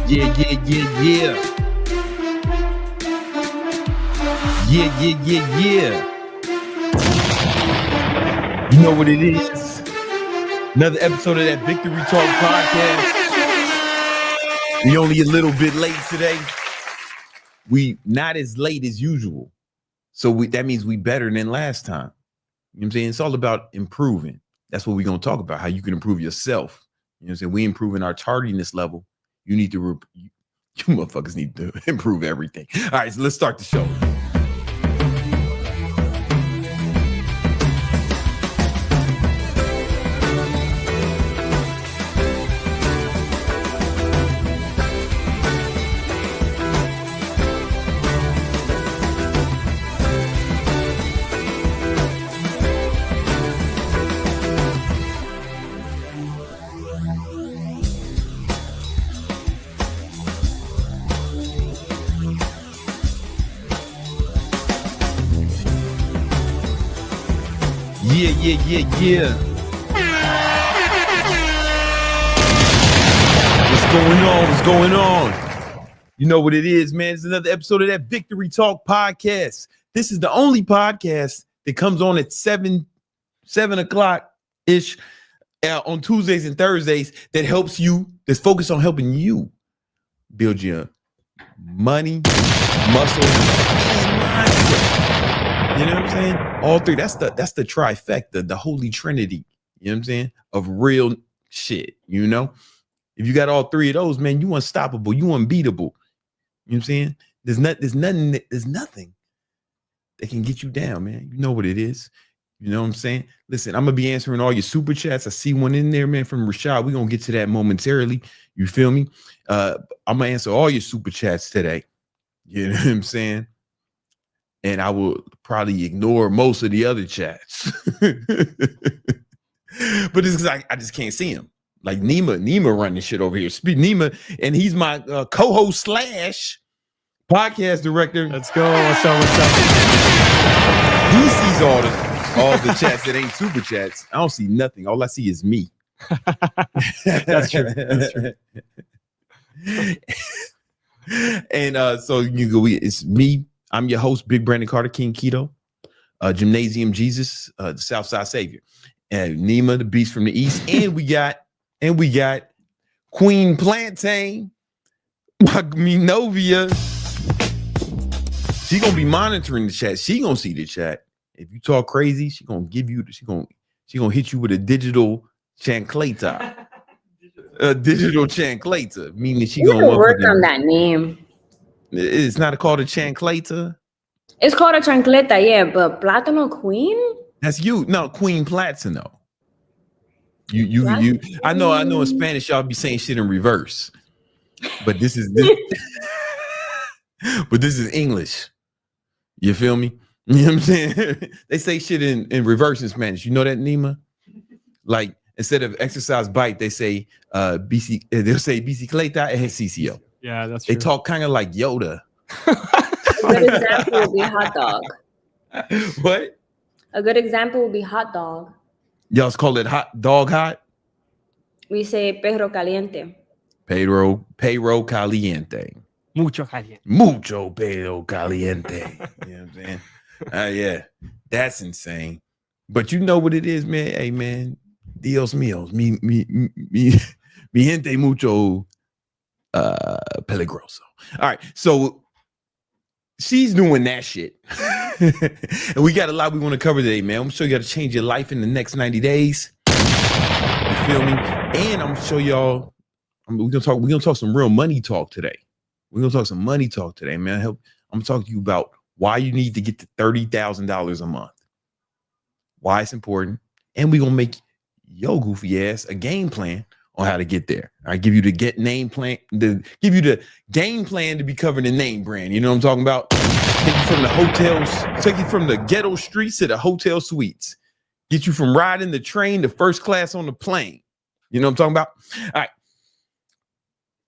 Yeah. You know what it is? Another episode of that Victory Talk podcast. We only a little bit late today. We not as late as usual. So that means we better than last time. You know what I'm saying? It's all about improving. That's what we're going to talk about, how you can improve yourself. You know what I'm saying? We improving our tardiness level. You need to, you motherfuckers need to improve everything. All right, so let's start the show. Yeah. What's going on? You know what it is, man. It's another episode of that Victory Talk podcast. This is the only podcast that comes on at 7 o'clock-ish on Tuesdays and Thursdays that helps you, that's focused on helping you build your money, muscle, and mindset. You know what I'm saying? All three. That's the trifecta, the holy trinity. You know what I'm saying? Of real shit. You know, if you got all three of those, man, you unstoppable. You unbeatable. You know what I'm saying? There's nothing that can get you down, man. You know what it is. You know what I'm saying? Listen, I'm gonna be answering all your super chats. I see one in there, man, from Rashad. We're gonna get to that momentarily. You feel me? I'm gonna answer all your super chats today. You know what I'm saying? And I will probably ignore most of the other chats. But it's because I just can't see him. Like Nima running shit over here. Nima, and he's my co-host / podcast director. Let's go. What's up? He sees all the chats that ain't super chats. I don't see nothing. All I see is me. That's true. And so you go. It's me. I'm your host, Big Brandon Carter, King Keto, Gymnasium Jesus, the Southside Savior, and Nima, the Beast from the East, and we got Queen Plantain, Minovia. She gonna be monitoring the chat. She gonna see the chat. If you talk crazy, she gonna give you. She gonna hit you with a digital chancleta. A digital chancleta, meaning she gonna work on that name. It's not called a chancleta. It's called a chancleta, yeah, but Platano Queen? That's you. No, Queen Platano. You. I know in Spanish y'all be saying shit in reverse. But this is English. You feel me? You know what I'm saying? They say shit in reverse in Spanish. You know that, Nima? Like instead of exercise bike, they say BC, they'll say bicicleta ejercicio. Yeah, that's true. They talk kind of like Yoda. A good example would be hot dog. What? A good example would be hot dog. Y'all call it hot dog hot? We say perro caliente. Perro caliente. Mucho caliente. Mucho perro caliente. You know what I'm saying? Yeah, that's insane. But you know what it is, man? Hey, man, Dios míos, mi gente mucho peligroso. All right, so she's doing that shit. And we got a lot we want to cover today, man. I'm gonna show you how to change your life in the next 90 days. You feel me? And I'm gonna show y'all, we're gonna talk some real money talk today. We're gonna talk some money talk today, man. I'm gonna talk to you about why you need to get to $30,000 a month, why it's important, and we're gonna make your goofy ass a game plan on how to get there. I give you the give you the game plan to be covered in name brand. You know what I'm talking about? Take you from the hotels, take you from the ghetto streets to the hotel suites. Get you from riding the train to first class on the plane. You know what I'm talking about? All right.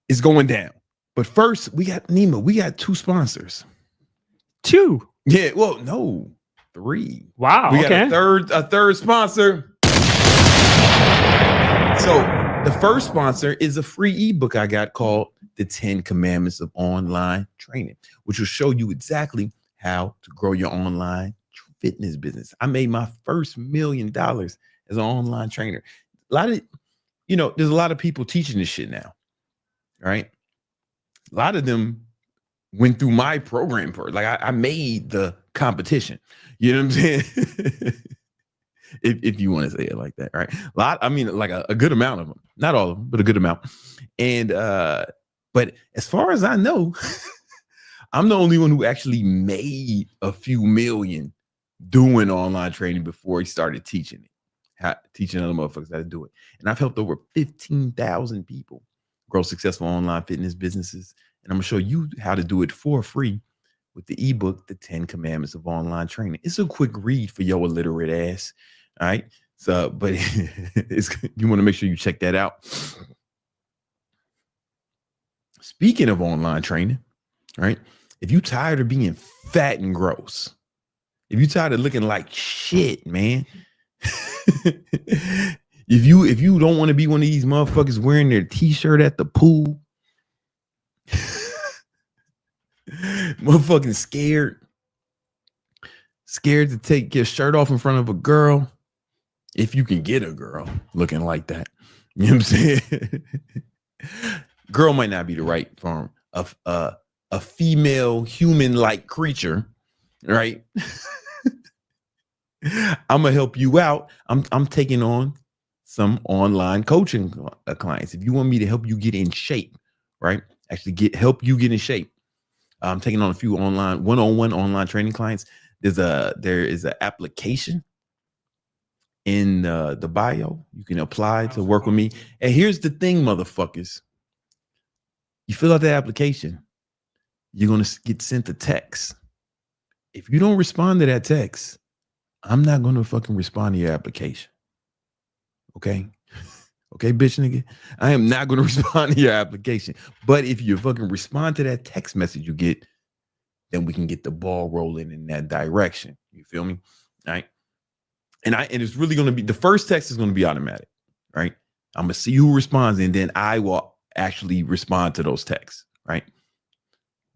It's going down. But first, we got Nima. We got 2 sponsors. 2? Yeah, well, no. 3. Wow. We got a third sponsor. So the first sponsor is a free ebook I got called the 10 commandments of online training, which will show you exactly how to grow your online fitness business. I made my first $1 million as an online trainer. A lot of, there's a lot of people teaching this shit now, right? A lot of them went through my program for like I made the competition. You know what I'm saying? if you want to say it like that, right? Like a good amount of them, not all of them, but a good amount. And but as far as I know, I'm the only one who actually made a few million doing online training before he started teaching it, teaching other motherfuckers how to do it. And I've helped over 15,000 people grow successful online fitness businesses. And I'm gonna show you how to do it for free with the ebook, The 10 Commandments of Online Training. It's a quick read for your illiterate ass. All right. So, but you want to make sure you check that out. Speaking of online training, right? If you tired of being fat and gross, if you tired of looking like shit, man, if you don't want to be one of these motherfuckers wearing their t-shirt at the pool, motherfucking scared to take your shirt off in front of a girl, if you can get a girl looking like that, you know what I'm saying? Girl might not be the right form of a female human-like creature, right? I'm gonna help you out. I'm taking on some online coaching clients. If you want me to help you get in shape, right? Actually help you get in shape. I'm taking on a few one-on-one online training clients. There is an application in the bio. You can apply to work with me. And here's the thing, motherfuckers. You fill out the application, you're going to get sent a text. If you don't respond to that text, I'm not going to fucking respond to your application. Okay? Okay, bitch nigga? I am not going to respond to your application. But if you fucking respond to that text message you get, then we can get the ball rolling in that direction. You feel me? All right? And it's really going to be, the first text is going to be automatic, right? I'm going to see who responds, and then I will actually respond to those texts, right?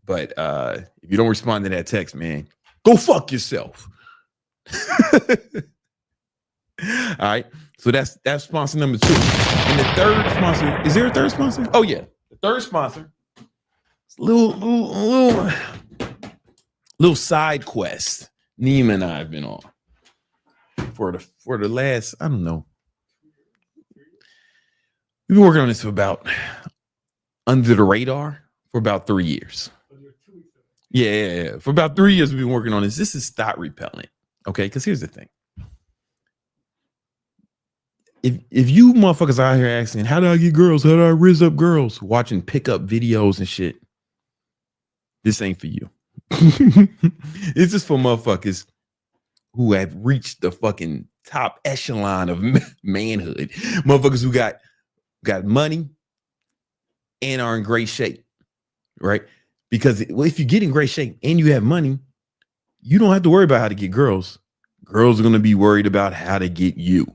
But if you don't respond to that text, man, go fuck yourself. All right. So that's sponsor number 2. And the third sponsor, is there a third sponsor? Oh yeah. The third sponsor. It's a little side quest Nima and I have been on for the last, I don't know. We've been working on this for about under the radar for about 3 years. Yeah. For about 3 years, we've been working on this. This is thought repellent. Okay. Because here's the thing. If you motherfuckers out here asking, how do I get girls? How do I rizz up girls? Watching pickup videos and shit. This ain't for you. It's just for motherfuckers who have reached the fucking top echelon of manhood. Motherfuckers who got money and are in great shape, right? Because if you get in great shape and you have money, you don't have to worry about how to get girls. Girls are going to be worried about how to get you.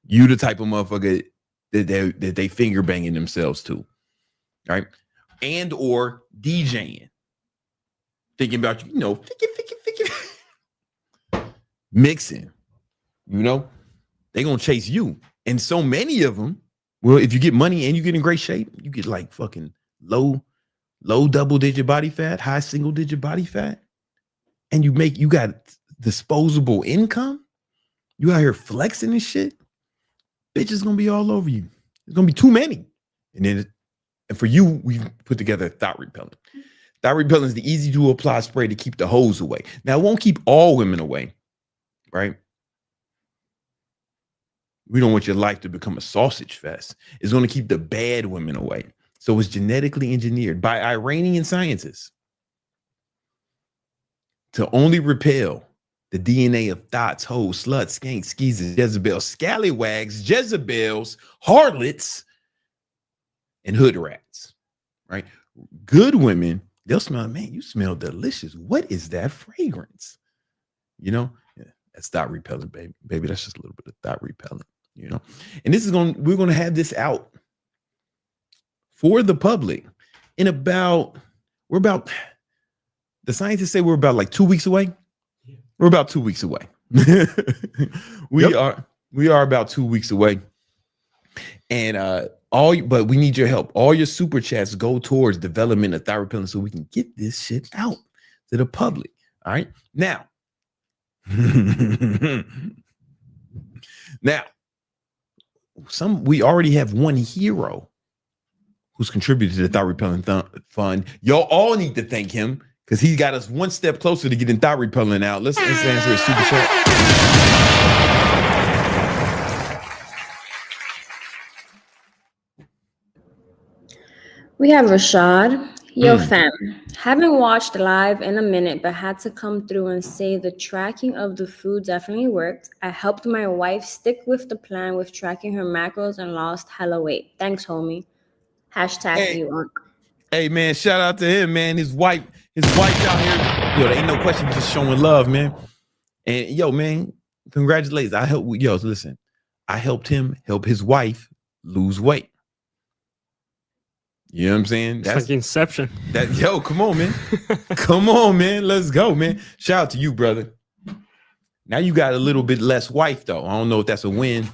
You the type of motherfucker that they finger banging themselves to, right? And or DJing. Thinking about, mixing, they're going to chase you. And so many of them, well, if you get money and you get in great shape, you get like fucking low double-digit body fat, high single-digit body fat, and you got disposable income, you out here flexing and shit, bitch is gonna be all over you. There's gonna be too many. And for you, we put together thought repellent. Thought repellent is the easy to apply spray to keep the hoes away. Now, it won't keep all women away, right? We don't want your life to become a sausage fest. It's going to keep the bad women away. So it's genetically engineered by Iranian scientists to only repel the DNA of thoughts, hoes, sluts, skanks, skeezers, Jezebels, scallywags, Jezebels, harlots, and hood rats, right? Good women, they'll smell, man, you smell delicious. What is that fragrance? Yeah, that's thought repellent, baby. Baby, that's just a little bit of thought repellent, And we're going to have this out for the public the scientists say we're about like 2 weeks away. We're about 2 weeks away. We are about 2 weeks away. And but we need your help. All your super chats go towards development of thyroid pilling so we can get this shit out to the public. All right. Now, we already have one hero who's contributed to the thyroid repellent fund. Y'all all need to thank him because he got us one step closer to getting thyroid repellent out. Let's answer a super chat. We have Rashad. Yo, fam. Haven't watched live in a minute, but had to come through and say the tracking of the food definitely worked. I helped my wife stick with the plan with tracking her macros and lost hella weight. Thanks, homie. Hashtag you, Unc. Hey, man, shout out to him, man. His wife out here. Yo, there ain't no question, just showing love, man. And yo, man, congratulations. Listen, I helped him help his wife lose weight. You know what I'm saying? That's like Inception. Come on, man. Come on, man. Let's go, man. Shout out to you, brother. Now you got a little bit less wife, though. I don't know if that's a win.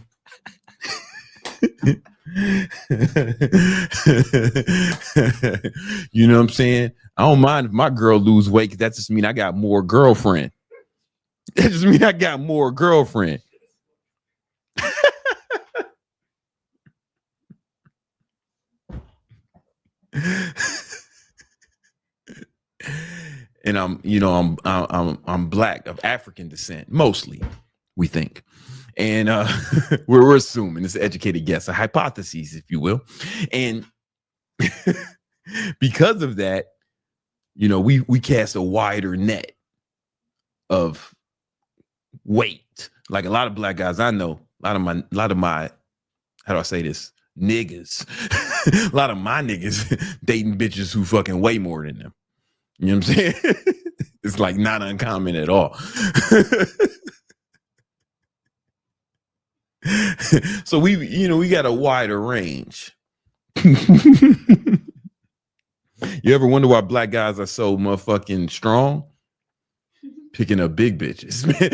You know what I'm saying? I don't mind if my girl lose weight because that just means I got more girlfriend. That just means I got more girlfriend. And I'm black, of African descent, mostly, we think. And we're assuming it's an educated guess, a hypothesis, if you will. And because of that, we cast a wider net of weight. Like a lot of black guys I know, a lot of my, how do I say this? Niggas. A lot of my niggas dating bitches who fucking weigh more than them. You know what I'm saying? It's like not uncommon at all. So we got a wider range. You ever wonder why black guys are so motherfucking strong? Picking up big bitches, man.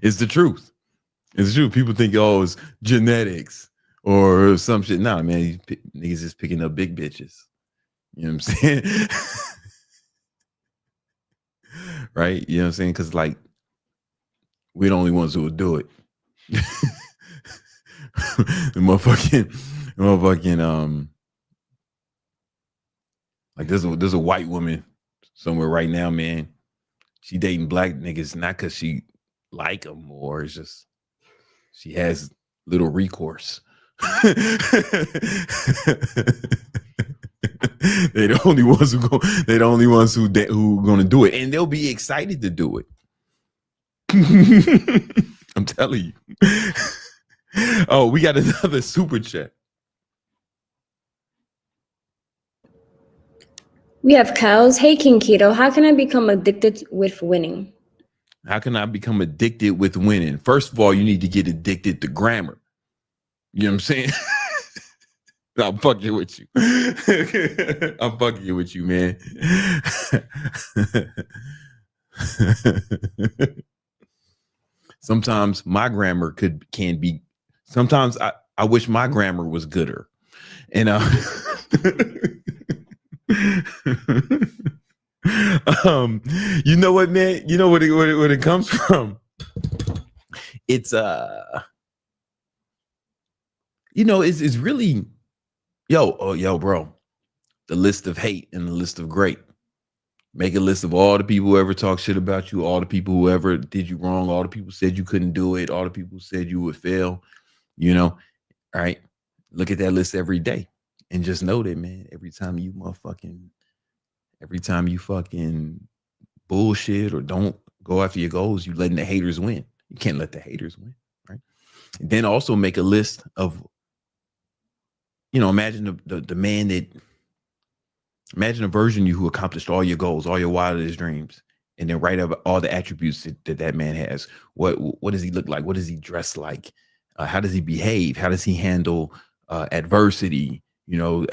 It's the truth. It's true. People think, it's genetics or some shit. Nah, man, niggas just picking up big bitches. You know what I'm saying? Right? You know what I'm saying? Because, like, we're the only ones who will do it. the motherfucking, like, there's a white woman somewhere right now, man. She dating black niggas, not because she like them more. It's just she has little recourse. They're the only ones who gonna do it, and they'll be excited to do it. I'm telling you. Oh, we got another super chat. We have Cows. Hey, King Keto. How can I become addicted with winning? How can I become addicted with winning? First of all, you need to get addicted to grammar. You know what I'm saying? I'm fucking with you. I'm fucking with you, man. Sometimes my grammar can be. Sometimes I wish my grammar was gooder, and you know what, man? You know what it comes from? It's it's really yo, bro. The list of hate and the list of great. Make a list of all the people who ever talked shit about you, all the people who ever did you wrong, all the people said you couldn't do it, all the people who said you would fail, all right? Look at that list every day and just know that, man, every time you fucking bullshit or don't go after your goals, you letting the haters win. You can't let the haters win, right? And then also make a list of, imagine the man imagine a version of you who accomplished all your goals, all your wildest dreams. and then write up all the attributes that man has. What does he look like? What does he dress like? How does he behave? How does he handle adversity? You know,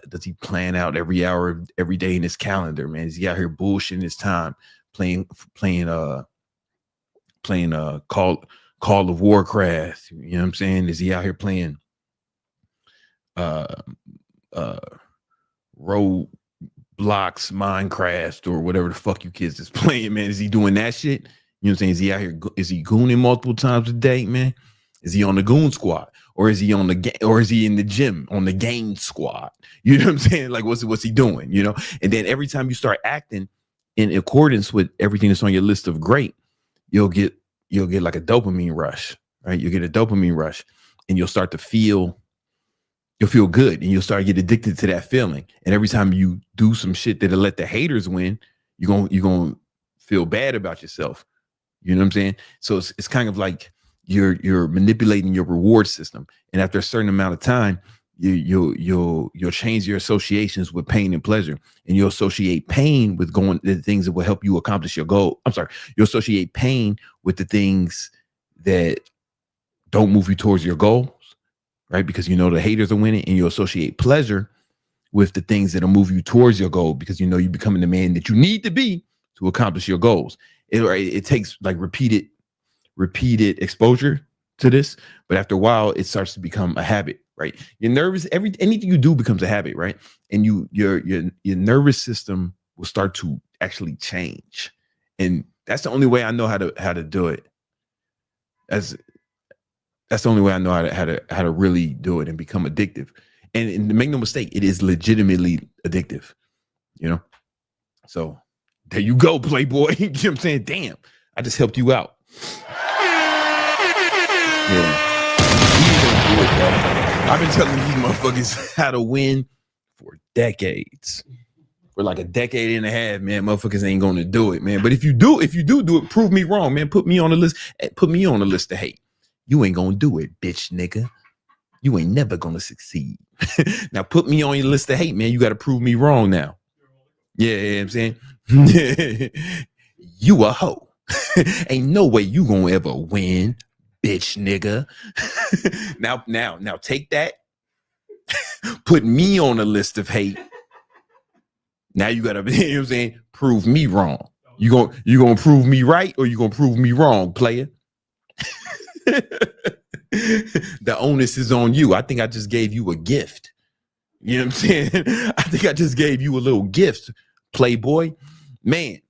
does he plan out every hour, every day in his calendar? Man, is he out here bullshitting his time, playing Call of Warcraft? You know what I'm saying? Is he out here playing Roblox, Minecraft, or whatever the fuck you kids is playing, man? Is he doing that shit? You know what I'm saying? Is he out here? Is he gooning multiple times a day, man? Is he on the goon squad, or is he on the or is he in the gym on the gang squad? You know what I'm saying? Like, what's he doing? You know? And then every time you start acting in accordance with everything that's on your list of great, you'll get like a dopamine rush, right? You'll get a dopamine rush, and you'll start to feel. You'll feel good, and you'll start to get addicted to that feeling. And every time you do some shit that'll let the haters win, you're gonna feel bad about yourself. You know what I'm saying? So it's kind of like you're manipulating your reward system, and after a certain amount of time, you'll change your associations with pain and pleasure, and you'll associate pain with going the things that will help you accomplish your goal. I'm sorry, you'll associate pain with the things that don't move you towards your goals, right? Because you know the haters are winning, and you associate pleasure with the things that'll move you towards your goal, because you know you're becoming the man that you need to be to accomplish your goals. It takes like repeated exposure to this, but after a while, it starts to become a habit, right? You're nervous. Anything you do becomes a habit, right? And your nervous system will start to actually change, and that's the only way I know how to do it. That's the only way I know how to really do it and become addictive. And make no mistake, it is legitimately addictive, you know? So there you go, Playboy. You know what I'm saying? Damn, I just helped you out. Yeah. I've been telling these motherfuckers how to win for decades. For like a decade and a half, man. Motherfuckers ain't gonna do it, man. But if you do it, prove me wrong, man. Put me on the list. Put me on the list to hate. You ain't gonna do it, bitch nigga. You ain't never gonna succeed. Now put me on your list to hate, man. You gotta prove me wrong now. Yeah, you know what I'm saying? You a hoe. Ain't no way you gonna ever win, bitch nigga. Now take that. Put me on the list of hate. Now you gotta, you know what I'm saying, prove me wrong. You gonna prove me right, or you gonna prove me wrong, player? The onus is on you. I think I just gave you a gift. You know what I'm saying? I think I just gave you a little gift, Playboy. Man.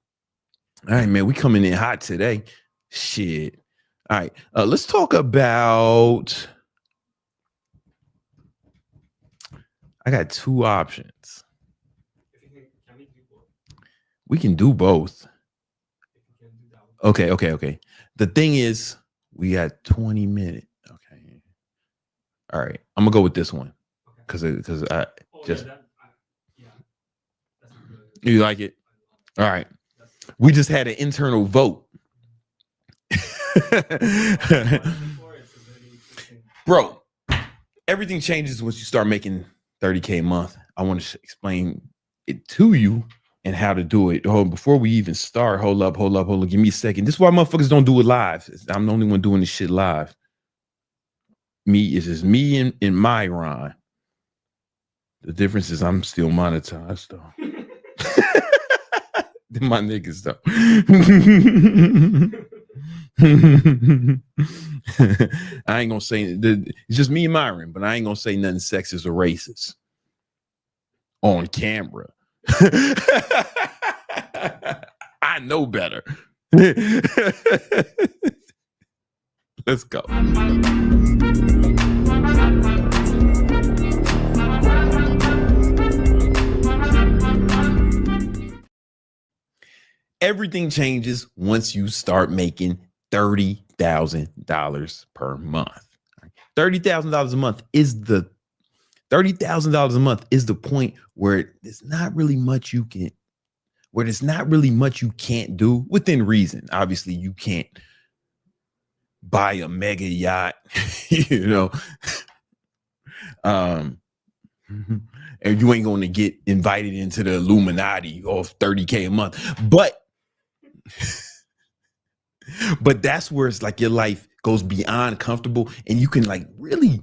All right, man. We coming in hot today. Shit. All right. Let's talk about. I got two options. We can do both. Okay. The thing is, we got 20 minutes. Okay. All right. I'm gonna go with this one. Because I just you like it? All right. We just had an internal vote. Bro, everything changes once you start making 30K a month. I want to explain it to you and how to do it. Before we even start, hold up. Give me a second. This is why motherfuckers don't do it live. I'm the only one doing this shit live. It's just me and my Ron. The difference is I'm still monetized though. My niggas though. I ain't gonna say it's just me and Myron, but I ain't gonna say nothing sexist or racist on camera. I know better. Let's go. Everything changes once you start making $30,000 per month. $30,000 a month is the $30,000 a month is the point where there's not really much you can, where there's not really much you can't do within reason. Obviously, you can't buy a mega yacht, you know, and you ain't going to get invited into the Illuminati off 30K a month. But But that's where it's like your life goes beyond comfortable and you can like really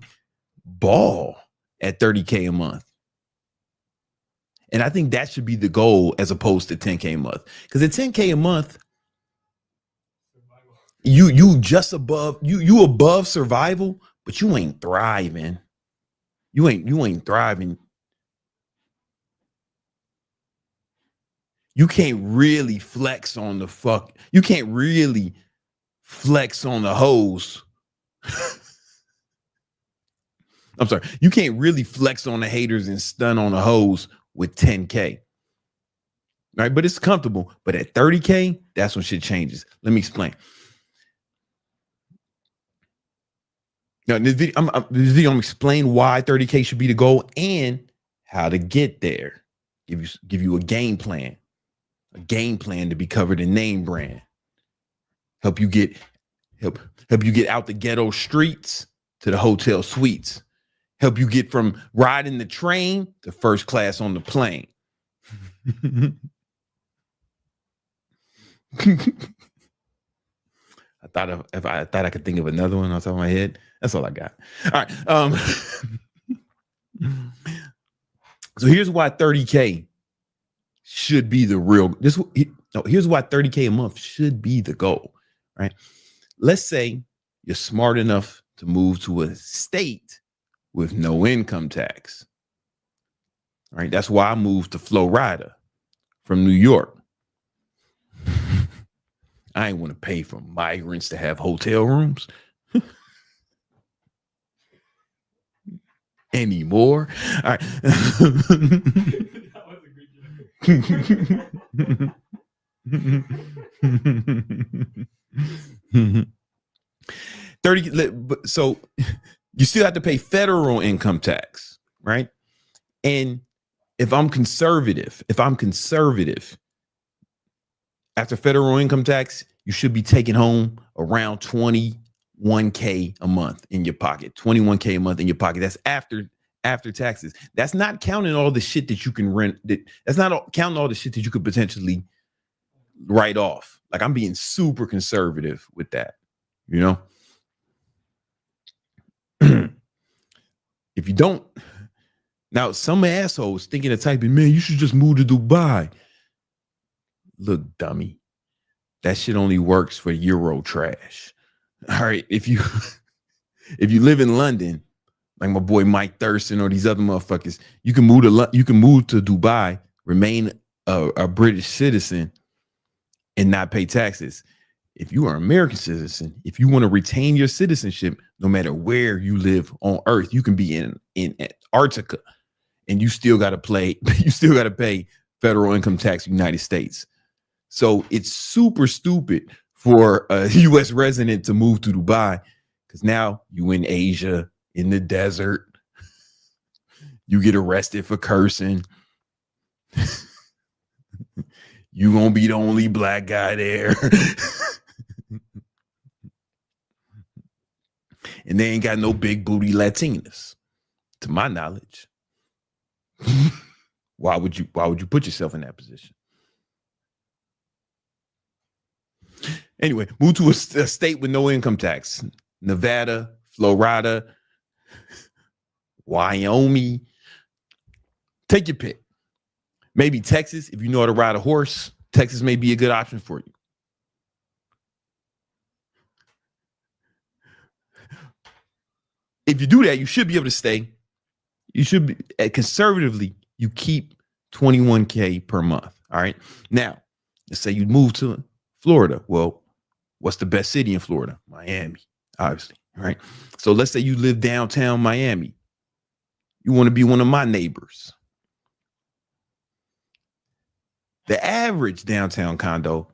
ball at 30K a month. And I think that should be the goal as opposed to 10K a month. Because at 10K a month, you just above you above survival, but you ain't thriving. You ain't thriving. You can't really flex on the fuck. You can't really flex on the hoes. I'm sorry. You can't really flex on the haters and stun on the hoes with 10K. Right? But it's comfortable. But at 30K, that's when shit changes. Let me explain. Now, in this video, I'm explain why 30K should be the goal and how to get there. Give you a game plan to be covered in name brand. Help you get out the ghetto streets to the hotel suites. Help you get from riding the train to first class on the plane. I thought I could think of another one on top of my head. That's all I got. All right. So here's why 30K should be the real. Here's why 30K a month should be the goal. Right. Let's say you're smart enough to move to a state with no income tax. Right. That's why I moved to Florida from New York. I ain't want to pay for migrants to have hotel rooms anymore. All right. That was a good joke. 30. So you still have to pay federal income tax, right? And if I'm conservative, after federal income tax, you should be taking home around 21K a month in your pocket. 21K a month in your pocket. That's after taxes. That's not counting all the shit that you can rent. That's not counting all the shit that you could potentially write off. Like, I'm being super conservative with that, you know? If you don't, now some assholes thinking of typing, man, you should just move to Dubai. Look, dummy, that shit only works for Euro trash. All right, if you live in London, like my boy Mike Thurston or these other motherfuckers, you can move to Dubai, remain a British citizen, and not pay taxes. If you are an American citizen, if you want to retain your citizenship, no matter where you live on Earth, you can be in Antarctica, and you still got to pay federal income tax in the United States. So it's super stupid for a U.S. resident to move to Dubai, because now you in Asia, in the desert, you get arrested for cursing. You gonna be the only black guy there. And they ain't got no big booty Latinas, to my knowledge. Why would you put yourself in that position? Anyway, move to a state with no income tax. Nevada, Florida, Wyoming. Take your pick. Maybe Texas, if you know how to ride a horse. Texas may be a good option for you. If you do that, you should be able to stay. You should be, conservatively, you keep 21K per month. All right. Now, let's say you move to Florida. Well, what's the best city in Florida? Miami, obviously. All right. So let's say you live downtown Miami. You want to be one of my neighbors. The average downtown condo,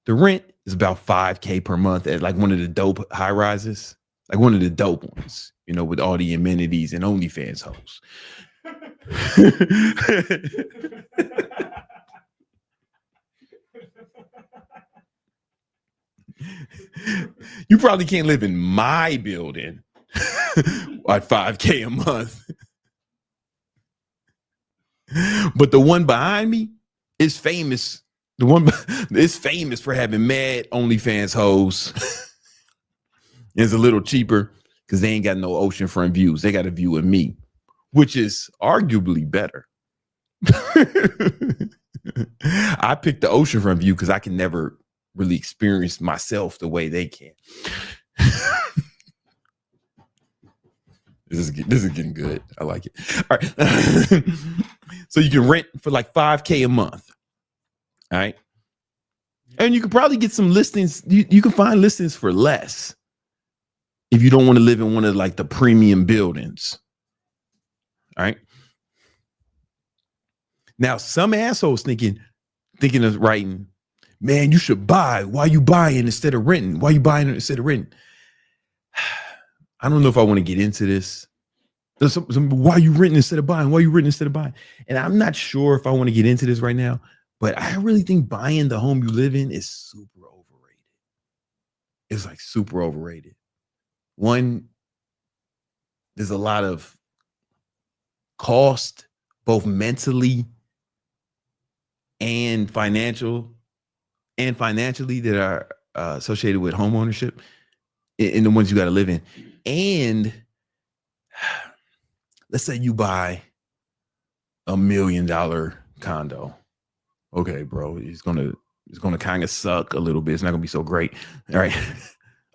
the rent is about 5K per month at like one of the dope high rises, like one of the dope ones, you know, with all the amenities and OnlyFans hoes. You probably can't live in my building at 5K a month. But the one behind me is famous The one is famous for having mad OnlyFans hoes. It's a little cheaper because they ain't got no oceanfront views. They got a view of me, which is arguably better. I picked the oceanfront view because I can never really experience myself the way they can. This is getting good. I like it. All right. So you can rent for like $5,000 a month. All right. And you can probably get some listings. You can find listings for less if you don't want to live in one of like the premium buildings. All right. Now, some assholes thinking of writing, man, you should buy. Why you buying instead of renting? Why you buying instead of renting? I don't know if I want to get into this. There's why you renting instead of buying? Why you renting instead of buying? And I'm not sure if I want to get into this right now, but I really think buying the home you live in is super overrated. It's like super overrated. One, there's a lot of cost, both mentally and financially that are associated with home ownership in the ones you got to live in. And let's say you buy $1 million condo. Okay, bro, it's gonna kind of suck a little bit. It's not gonna be so great. All right.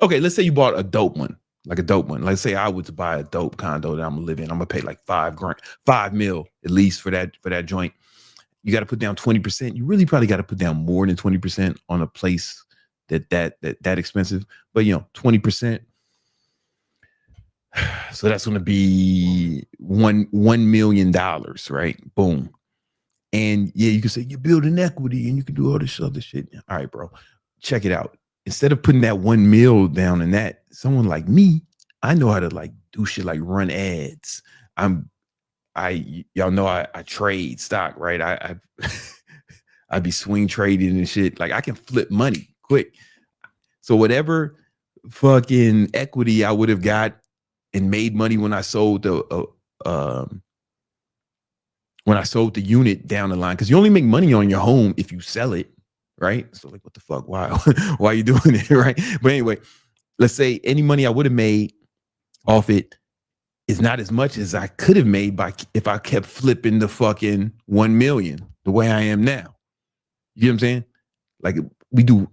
Okay, let's say you bought a dope one, like a dope one. Let's say I was to buy a dope condo that I'm gonna live in. I'm gonna pay like $5 million at least for that joint. You got to put down 20%. You really probably got to put down more than 20% on a place that expensive. But 20%. So that's going to be $1 million, right? Boom. And yeah, you can say you're building equity and you can do all this other shit. All right, bro, check it out. Instead of putting that $1 million down in that, someone like me, I know how to like do shit like run ads. Y'all know I trade stock, right? I be swing trading and shit. Like I can flip money quick. So whatever fucking equity I would have got and made money when I sold the unit down the line, because you only make money on your home if you sell it, right? So like, what the fuck? Why are you doing it, right? But anyway, let's say any money I would have made off it is not as much as I could have made if I kept flipping the fucking 1 million the way I am now. You know what I'm saying? Like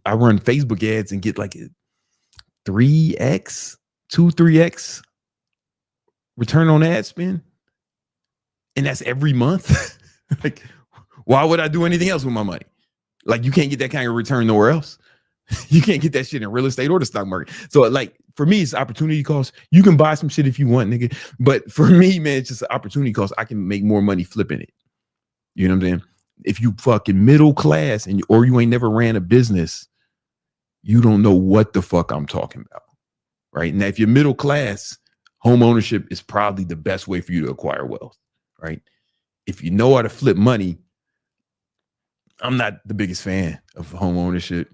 I run Facebook ads and get like a 3x return on ad spend. And that's every month. Like, why would I do anything else with my money? Like, you can't get that kind of return nowhere else. You can't get that shit in real estate or the stock market. So like, for me, it's opportunity cost. You can buy some shit if you want, nigga. But for me, man, it's just an opportunity cost. I can make more money flipping it. You know what I'm saying? If you fucking middle class or you ain't never ran a business, you don't know what the fuck I'm talking about. Right? Now, if you're middle class, home ownership is probably the best way for you to acquire wealth. Right? If you know how to flip money, I'm not the biggest fan of home ownership,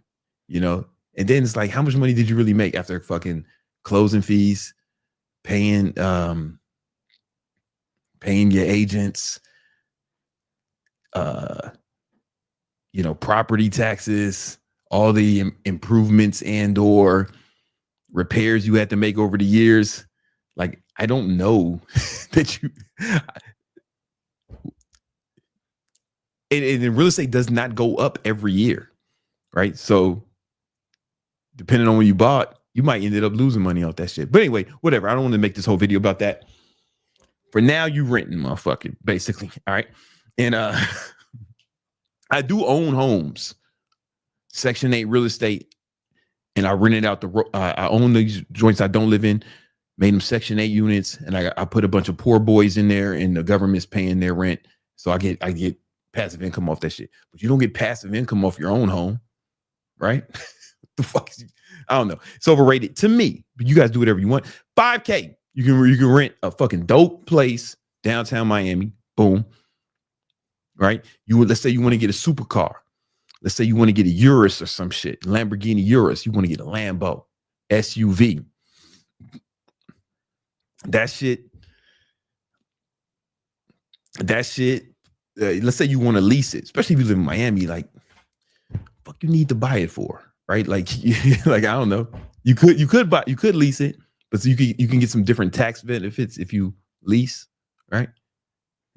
And then it's like, how much money did you really make after fucking closing fees, paying your agents, property taxes, all the improvements and or repairs you had to make over the years? Like, I don't know that you. And real estate does not go up every year, right? So depending on when you bought, you might ended up losing money off that shit. But anyway, whatever. I don't want to make this whole video about that. For now, you renting, motherfucker, basically. All right. And I do own homes, Section 8 real estate, and I rented out I own these joints I don't live in, made them Section 8 units, and I put a bunch of poor boys in there, and the government's paying their rent. So I get passive income off that shit. But you don't get passive income off your own home, right? The fuck I don't know. It's overrated to me, but you guys do whatever you want. $5,000. You can rent a fucking dope place downtown Miami. Boom. Right? Let's say you want to get a supercar. Let's say you want to get a Urus or some shit. Lamborghini Urus. You want to get a Lambo SUV. That shit. Let's say you want to lease it, especially if you live in Miami. Like, fuck you need to buy it for, right? Like, like I don't know. You could lease it, but so you can get some different tax benefits if you lease, right?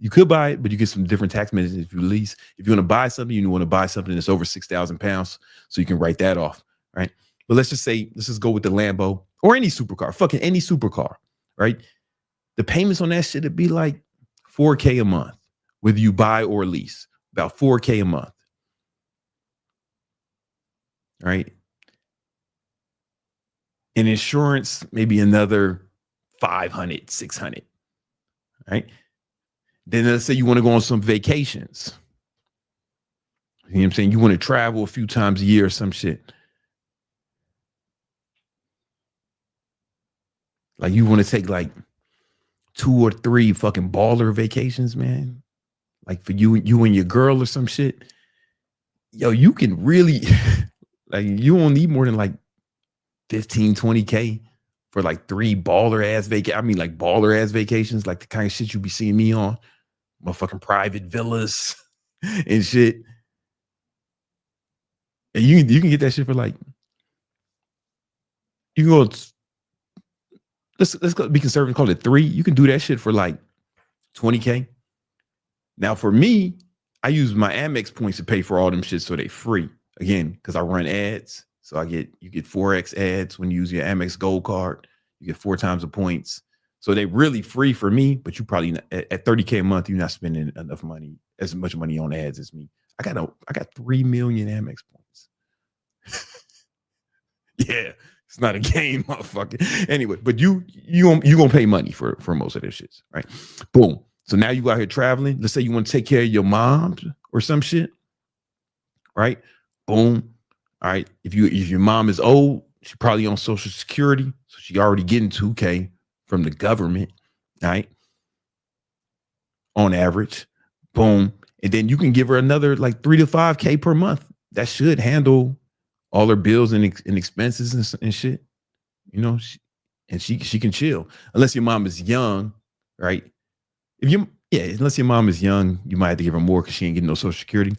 You could buy it, but you get some different tax benefits if you lease. If you want to buy something, you want to buy something that's over 6,000 pounds, so you can write that off, right? But let's just go with the Lambo or any supercar, fucking any supercar, right? The payments on that shit would be like $4K a month, whether you buy or lease, about $4K a month, right? And insurance, maybe another 500, 600, right? Then let's say you want to go on some vacations. You know what I'm saying? You want to travel a few times a year or some shit. Like you want to take like 2 or 3 fucking baller vacations, man. Like for you and your girl or some shit. Yo, you can really, like you won't need more than like 15, 20K for like 3 baller ass vacations. I mean like baller ass vacations, like the kind of shit you be seeing me on. Motherfucking private villas and shit. And you can get that shit for like, you can go, let's go be conservative, call it 3. You can do that shit for like 20K. Now for me, I use my Amex points to pay for all them shit so they free. Again, because I run ads. So you get 4X ads when you use your Amex Gold card. You get 4 times the points. So they really free for me, but you probably at 30K a month, you're not spending enough money, as much money on ads as me. I got 3 million Amex points. Yeah, it's not a game, motherfucker. Anyway, but you gonna pay money for most of this shits, right? Boom. So now you out here traveling. Let's say you want to take care of your mom or some shit, right? Boom. All right. If your mom is old, she's probably on Social Security, so she already getting 2K from the government, right? On average, boom. And then you can give her another like 3 to 5K per month. That should handle all her bills and expenses and shit, you know. She can chill unless your mom is young, right? Unless your mom is young, you might have to give her more because she ain't getting no Social Security,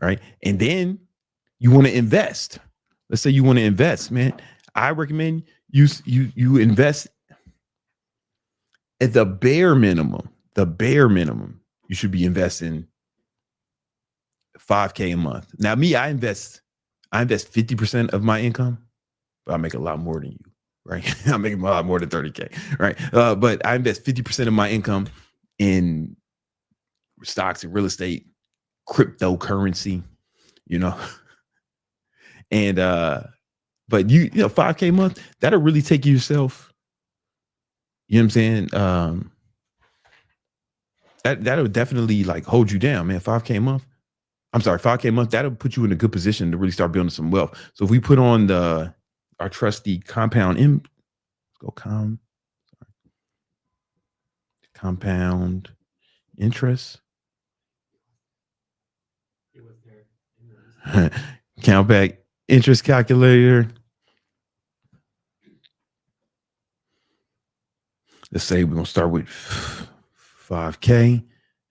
right? And then you want to invest. Let's say you want to invest, man. I recommend you invest at the bare minimum. The bare minimum, you should be investing 5K a month. Now, me, I invest 50% of my income, but I make a lot more than you, right? I'm making a lot more than 30K, right? But I invest 50% of my income in stocks and real estate, cryptocurrency, you know. And but you know, 5K a month, that'll really take yourself, you know what I'm saying? That'll definitely like hold you down, man. 5K a month. I'm sorry, 5K a month, that'll put you in a good position to really start building some wealth. So if we put on our trusty compound compound interest. Count back interest calculator. Let's say we're gonna start with 5K, and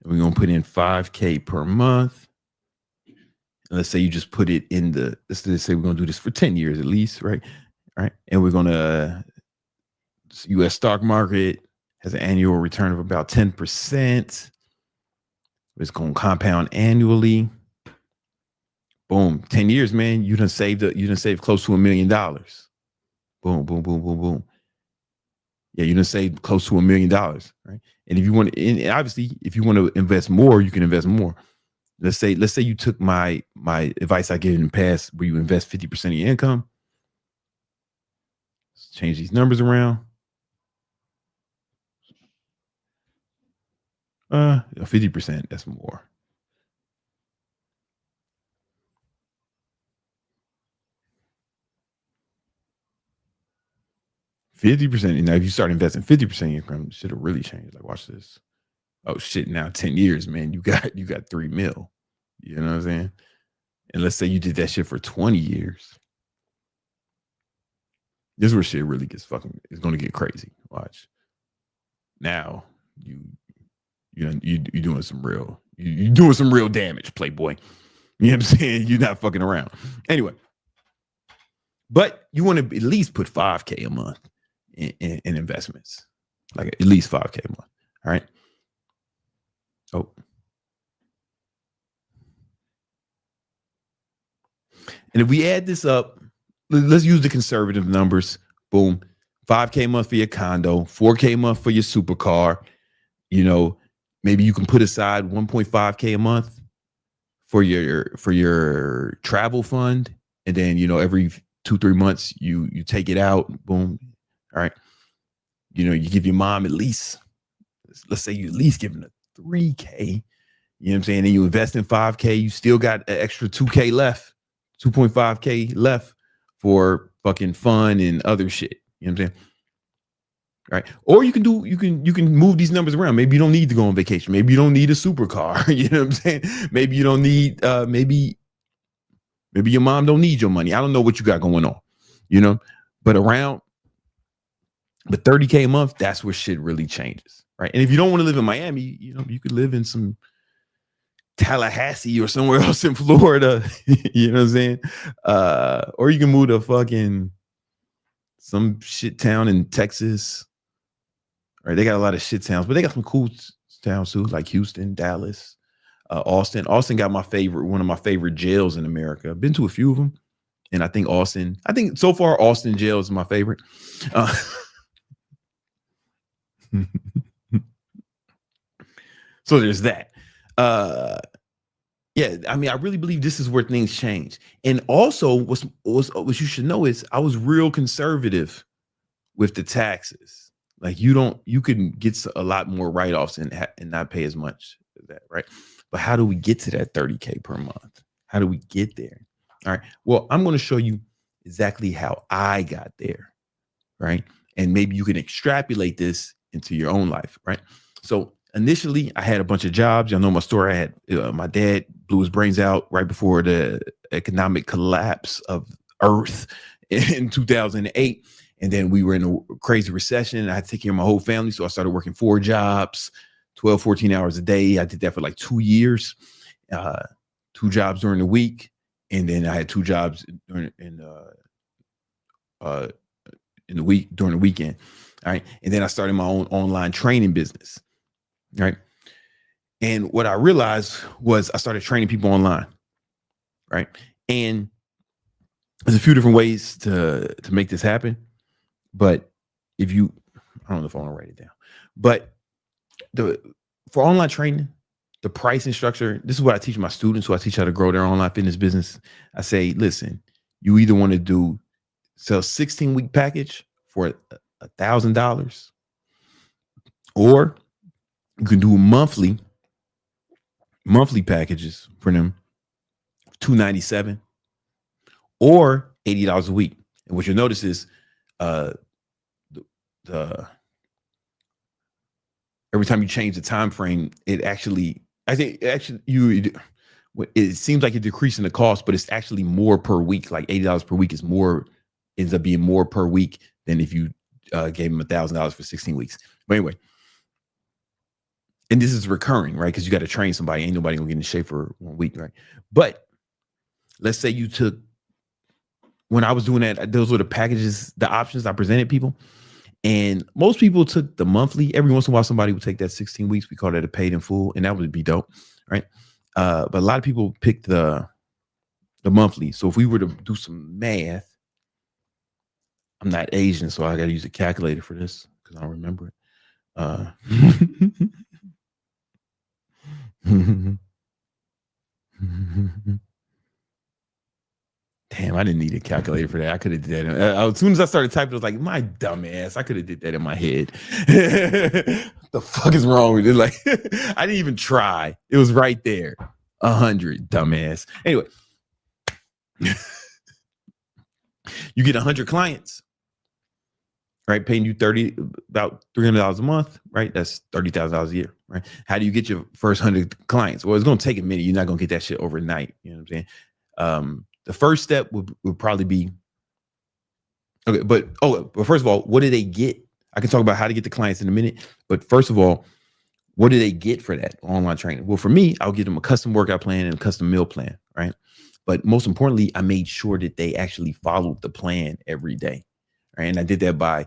we're gonna put in 5K per month. And let's say you just put it in let's say we're gonna do this for 10 years at least, right? All right. And we're gonna US stock market has an annual return of about 10%. It's gonna compound annually. Boom, 10 years, man. You done saved close to $1 million. Boom, boom, boom, boom, boom. Yeah, you done saved close to $1 million, right? And if you want, and obviously, if you want to invest more, you can invest more. Let's say you took my advice I gave in the past, where you invest 50% of your income. Let's change these numbers around. 50%, that's more. %. Now, if you start investing 50% of your income, shit will really change. Like, watch this. Oh shit! Now 10 years, man, you got 3 mil. You know what I'm saying? And let's say you did that shit for 20 years. This is where shit really gets it's gonna get crazy. Watch. Now you're doing some real You're doing some real damage, Playboy. You know what I'm saying? You're not fucking around. Anyway, but you want to at least put $5K a month in investments, like at least $5K a month. All right. Oh. And if we add this up, let's use the conservative numbers. Boom. 5K a month for your condo, 4K a month for your supercar. You know, maybe you can put aside 1.5K a month for your travel fund. And then, you know, every 2-3 months you take it out. Boom. All right. You know, you give your mom at least, let's say you at least give them a 3K. You know what I'm saying? And you invest in 5K, you still got an extra 2K left, 2.5K left for fucking fun and other shit. You know what I'm saying? All right. Or you can move these numbers around. Maybe you don't need to go on vacation. Maybe you don't need a supercar. You know what I'm saying? Maybe you don't need maybe your mom don't need your money. I don't know what you got going on, you know, but 30K a month, that's where shit really changes. Right. And if you don't want to live in Miami, you know, you could live in some Tallahassee or somewhere else in Florida. You know what I'm saying? Or you can move to fucking some shit town in Texas. Right, they got a lot of shit towns, but they got some cool towns too, like Houston, Dallas, Austin. Austin got one of my favorite jails in America. I've been to a few of them, and I think so far Austin jail is my favorite. So there's that. Yeah, I mean, I really believe this is where things change. And also, what you should know is I was real conservative with the taxes. Like you can get a lot more write-offs and not pay as much as that, right? But how do we get to that 30K per month? How do we get there? All right. Well, I'm going to show you exactly how I got there, right? And maybe you can extrapolate this into your own life, right? So initially, I had a bunch of jobs. Y'all know my story. I had my dad blew his brains out right before the economic collapse of Earth in 2008. And then we were in a crazy recession. I had to take care of my whole family. So I started working 4 jobs, 12, 14 hours a day. I did that for like 2 years, 2 jobs during the week. And then I had 2 jobs in the week during the weekend. All right. And then I started my own online training business. Right. And what I realized was I started training people online. Right. And there's a few different ways to make this happen. But I don't know if I want to write it down, but for online training, the pricing structure, this is what I teach my students who I teach how to grow their online fitness business. I say, listen, you either want to sell 16-week package for $1,000, or you can do monthly packages for them, $297 or $80 a week. And what you'll notice is every time you change the time frame, it seems like it's decreasing the cost, but it's actually more per week. Like $80 per week ends up being more per week than if you gave them $1,000 for 16 weeks. But anyway, and this is recurring, right? Because you got to train somebody. Ain't nobody gonna get in shape for 1 week, right? But let's say when I was doing that, those were the packages, the options I presented people. And most people took the monthly. Every once in a while, somebody would take that 16 weeks. We call that a paid in full. And that would be dope, right? But a lot of people picked the monthly. So if we were to do some math, I'm not Asian, so I got to use a calculator for this because I don't remember it. Damn, I didn't need a calculator for that. I could have did that. As soon as I started typing, I was like, my dumb ass. I could have did that in my head. What the fuck is wrong with it? Like, I didn't even try. It was right there. 100, dumbass. Anyway, you get 100 clients, right? Paying you about $300 a month, right? That's $30,000 a year, right? How do you get your first 100 clients? Well, it's going to take a minute. You're not going to get that shit overnight. You know what I'm saying? The first step would probably be, okay, but first of all, what do they get? I can talk about how to get the clients in a minute. But first of all, what do they get for that online training? Well, for me, I'll give them a custom workout plan and a custom meal plan, right? But most importantly, I made sure that they actually followed the plan every day, right? And I did that by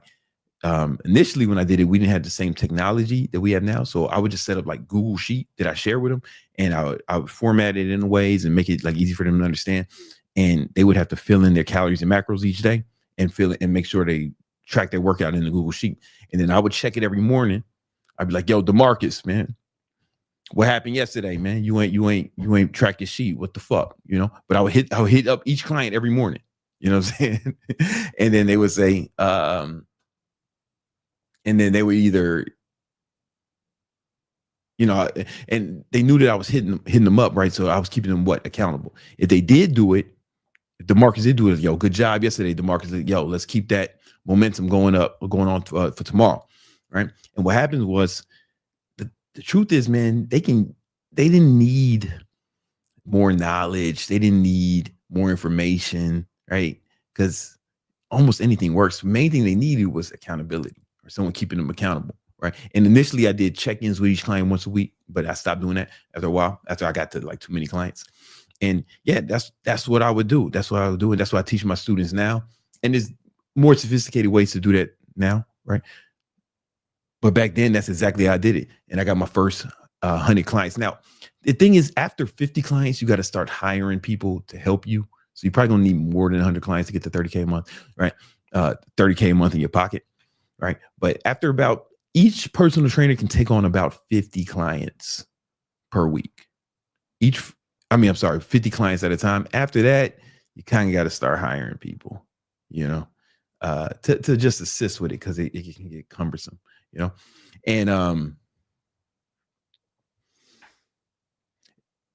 initially when I did it, we didn't have the same technology that we have now. So I would just set up like Google Sheet that I share with them, and I would format it in ways and make it like easy for them to understand. And they would have to fill in their calories and macros each day and fill it and make sure they track their workout in the Google Sheet. And then I would check it every morning. I'd be like, yo, DeMarcus, man, what happened yesterday, man? You ain't track your sheet. What the fuck? You know? But I would hit up each client every morning. You know what I'm saying? And then they would say, and then they would either, you know, and they knew that I was hitting them up, right? So I was keeping them accountable. If they did do it, if DeMarcus did do it, yo, good job yesterday, DeMarcus. Like, yo, let's keep that momentum going on for tomorrow, right? And what happened was, the truth is, man, they didn't need more knowledge. They didn't need more information, right? Because almost anything works. The main thing they needed was accountability, or someone keeping them accountable, right? And initially I did check-ins with each client once a week, but I stopped doing that after a while, after I got to like too many clients. And yeah, that's what I would do. That's what I would do. And that's what I teach my students now. And there's more sophisticated ways to do that now, right? But back then, that's exactly how I did it. And I got my first 100 clients. Now, the thing is, after 50 clients, you got to start hiring people to help you. So you probably gonna need more than 100 clients to get to 30K a month, right? 30K a month in your pocket, right? But after about, each personal trainer can take on about 50 clients per week. 50 clients at a time. After that, you kind of got to start hiring people, you know, to just assist with it, because it can get cumbersome, you know. And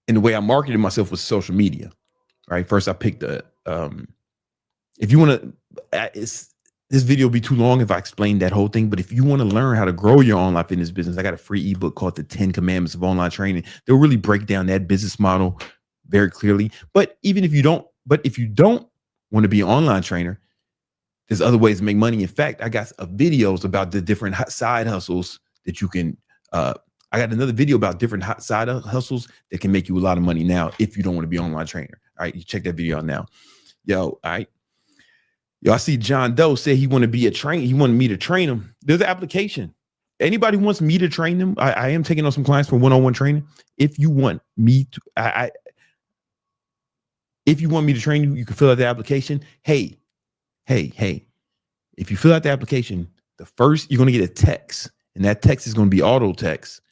the way I marketed myself was social media, right? First, I picked if you want to, this video will be too long if I explain that whole thing. But if you want to learn how to grow your online fitness business, I got a free ebook called The 10 Commandments of Online Training. They'll really break down that business model very clearly. But if you don't want to be an online trainer, there's other ways to make money. In fact, I got videos about the different side hustles that you can. I got another video about different side hustles that can make you a lot of money now if you don't want to be an online trainer. All right, you check that video out now. Yo, all right. Yo, I see John Doe say he wanted to be a trainer. He wanted me to train him. There's an application. Anybody wants me to train them? I am taking on some clients for one-on-one training. If you want me to, if you want me to train you, you can fill out the application. Hey. If you fill out the application, you're going to get a text, and that text is going to be auto text.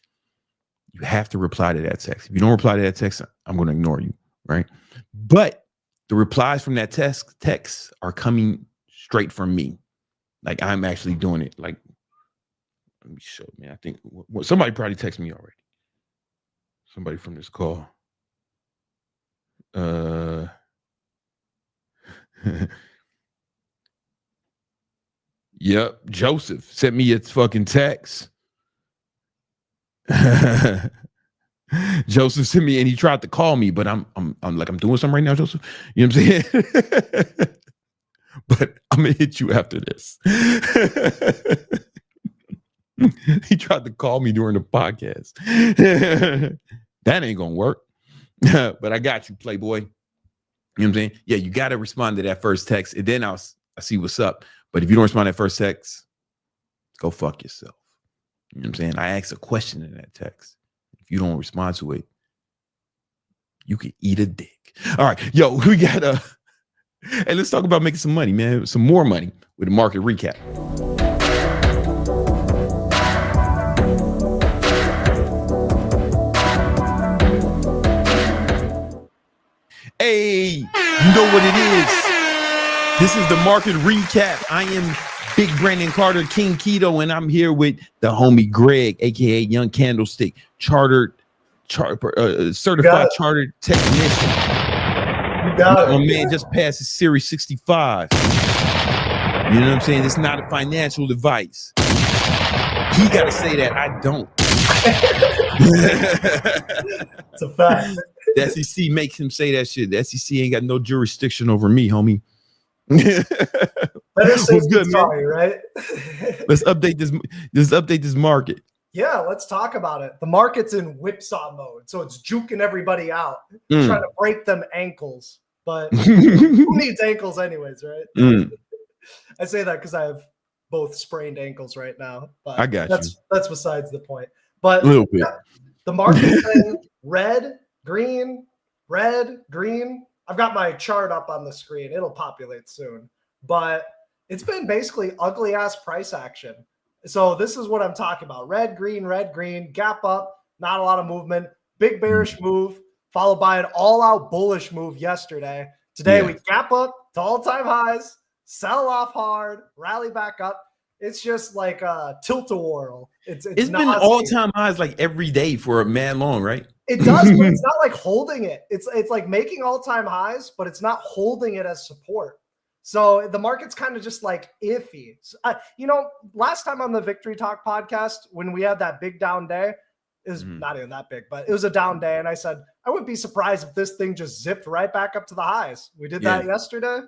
You have to reply to that text. If you don't reply to that text, I'm going to ignore you, right? But the replies from that text are coming straight from me. Like, I'm actually doing it. Like, let me show, man. I think somebody probably texted me already. Somebody from this call. Yep, Joseph sent me a fucking text. Joseph sent me, and he tried to call me, but I'm doing something right now, Joseph. You know what I'm saying? But I'm gonna hit you after this. He tried to call me during the podcast. That ain't gonna work. But I got you, Playboy. You know what I'm saying? Yeah, you gotta respond to that first text, and then I'll see what's up. But if you don't respond to that first text, go fuck yourself. You know what I'm saying? I asked a question in that text. If you don't respond to it, you can eat a dick. All right, yo, we got hey, let's talk about making some money, man. Some more money with a market recap. Hey, you know what it is. This is the market recap. I am Big Brandon Carter, King Keto, and I'm here with the homie Greg, aka Young Candlestick, certified chartered technician. You got it. My man just passed his Series 65. You know what I'm saying? It's not a financial advice. He got to say that. I don't. It's a fact. The SEC makes him say that shit. The SEC ain't got no jurisdiction over me, homie. Better say What's good, sorry, man? right? Let's update this market. Yeah, let's talk about it. The market's in whipsaw mode, so it's juking everybody out, trying to break them ankles. But who needs ankles anyways, right? I say that because I have both sprained ankles right now. But I got you. That's besides the point. But A little bit. The market's in red, green. I've got my chart up on the screen. It'll populate soon. But it's been basically ugly ass price action. So this is what I'm talking about. Red, green, gap up, not a lot of movement, big bearish move, followed by an all-out bullish move yesterday. Today we gap up to all-time highs, sell off hard, rally back up. It's just like a tilt-a-whirl. It's been all-time highs like every day for a man long, right? It does, but it's not like holding it. It's like making all-time highs, but it's not holding it as support. So the market's kind of just like iffy. So, last time on the Victory Talk podcast, when we had that big down day, it was not even that big, but it was a down day. And I said, I wouldn't be surprised if this thing just zipped right back up to the highs. We did that yesterday.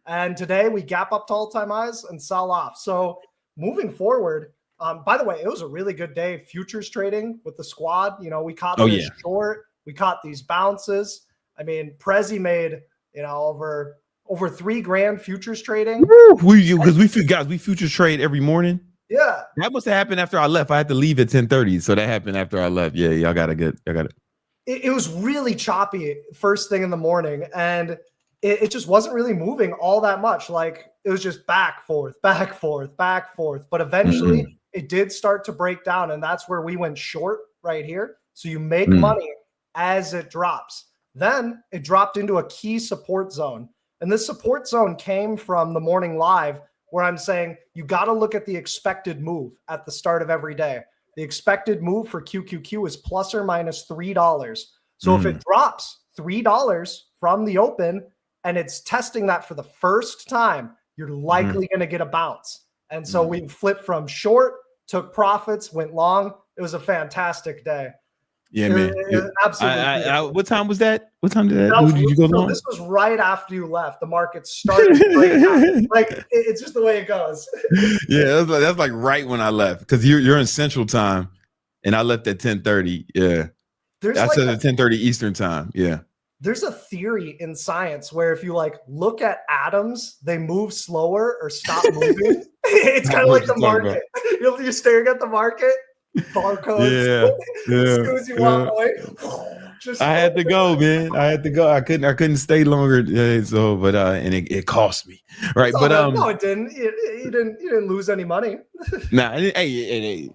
And today we gap up to all-time highs and sell off. So moving forward, by the way, it was a really good day. Futures trading with the squad. We caught this short. We caught these bounces. I mean, Prezi made, over $3,000 futures trading. Because we futures trade every morning. Yeah, that must have happened after I left. I had to leave at 10:30, so that happened after I left. Yeah, y'all got it. It was really choppy first thing in the morning, and it just wasn't really moving all that much. Like it was just back, forth. But eventually, it did start to break down, and that's where we went short right here. So you make money as it drops. Then it dropped into a key support zone. And this support zone came from the morning live where I'm saying you got to look at the expected move at the start of every day. The expected move for QQQ is plus or minus $3. So if it drops $3 from the open and it's testing that for the first time, you're likely going to get a bounce. And so we flipped from short, took profits, went long. It was a fantastic day. Yeah, man. Absolutely. What time was that? What time did you go long? This was right after you left. The market started to break out. Like it's just the way it goes. Yeah, that's like right when I left because you're in Central Time, and I left at 10:30. Yeah, I said at 10:30 Eastern Time. Yeah. There's a theory in science where if you look at atoms, they move slower or stop moving. It's kind of like the market. You're staring at the market. Barcodes. As soon as you walk away, I had to go, man. I couldn't stay longer. And it cost me. Right. No, it didn't. You didn't lose any money. Nah, hey,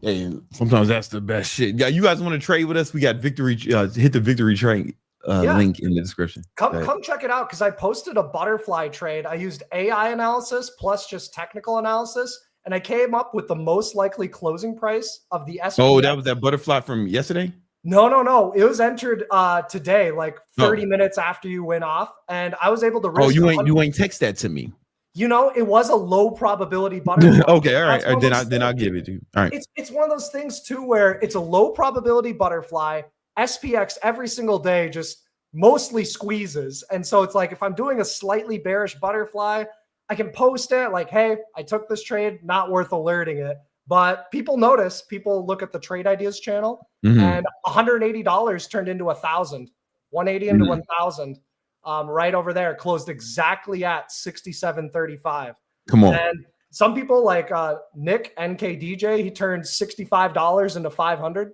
sometimes that's the best shit. Yeah, you guys want to trade with us? We got Victory. Hit the Victory trade link in the description. Come check it out because I posted a butterfly trade. I used AI analysis plus just technical analysis. And I came up with the most likely closing price of the SPX. Oh, that was that butterfly from yesterday? No. It was entered today, like 30 minutes after you went off. And I was able to risk. Oh, you ain't text that to me. It was a low probability butterfly. Okay, all right. Then I'll give it to you. All right. It's one of those things too where it's a low probability butterfly. SPX every single day just mostly squeezes. And so it's like if I'm doing a slightly bearish butterfly, I can post it like, hey, I took this trade, not worth alerting it. But people notice, people look at the Trade Ideas channel and $180 turned into 1,000, 180 into 1,000 right over there, closed exactly at 67.35. Come on. And some people like Nick, NKDJ, he turned $65 into 500,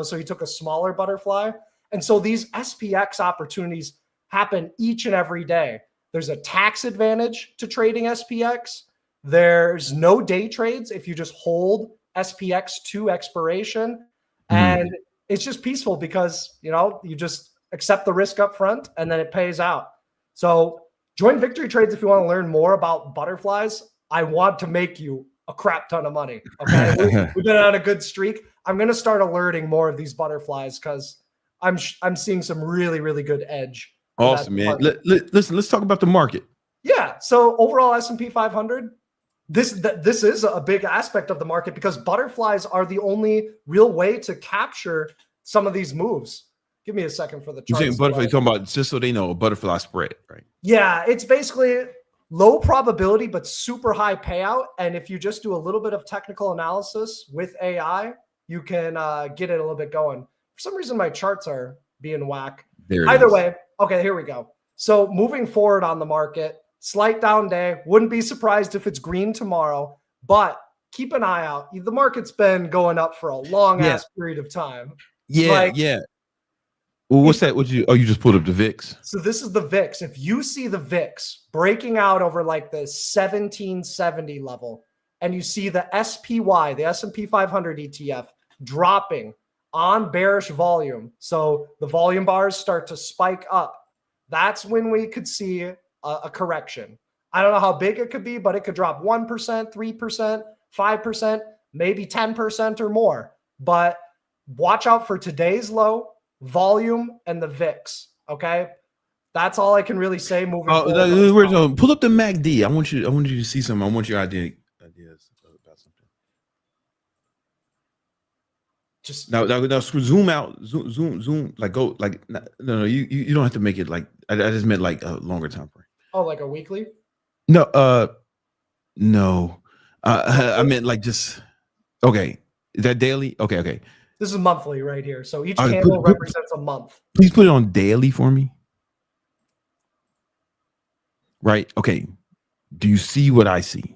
so he took a smaller butterfly. And so these SPX opportunities happen each and every day. There's a tax advantage to trading SPX. There's no day trades if you just hold SPX to expiration. And it's just peaceful because, you just accept the risk up front and then it pays out. So join Victory Trades if you want to learn more about butterflies. I want to make you a crap ton of money. Okay. We've been on a good streak. I'm going to start alerting more of these butterflies because I'm seeing some really, really good edge. Awesome, man. Listen, let's talk about the market. Yeah. So overall S&P 500, this is a big aspect of the market because butterflies are the only real way to capture some of these moves. Give me a second for the chart. You're saying butterfly, you're talking about just so they know a butterfly spread, right? Yeah, it's basically low probability but super high payout. And if you just do a little bit of technical analysis with AI, you can get it a little bit going. For some reason, my charts are being whack. There Either is. way, okay, here we go. So moving forward on the market, slight down day. Wouldn't be surprised if it's green tomorrow, but keep an eye out. The market's been going up for a long ass period of time. Yeah, yeah. Well, what's that? You just pulled up the VIX. So this is the VIX. If you see the VIX breaking out over like the 1770 level, and you see the SPY, the S&P 500 ETF, dropping on bearish volume, so the volume bars start to spike up, that's when we could see a correction. I don't know how big it could be, but it could drop 1%, 3%, 5%, maybe 10% or more. But watch out for today's low, volume, and the VIX. Okay, that's all I can really say. Moving forward. Pull up the MACD. I want you to see something. I want your ideas about something. Just now zoom out, zoom. Like go like no. You don't have to make it like. I just meant like a longer time frame. Oh, like a weekly? No, no. I meant like just okay. Is that daily? Okay. This is monthly right here. So each candle represents a month. Please put it on daily for me. Right. Okay. Do you see what I see?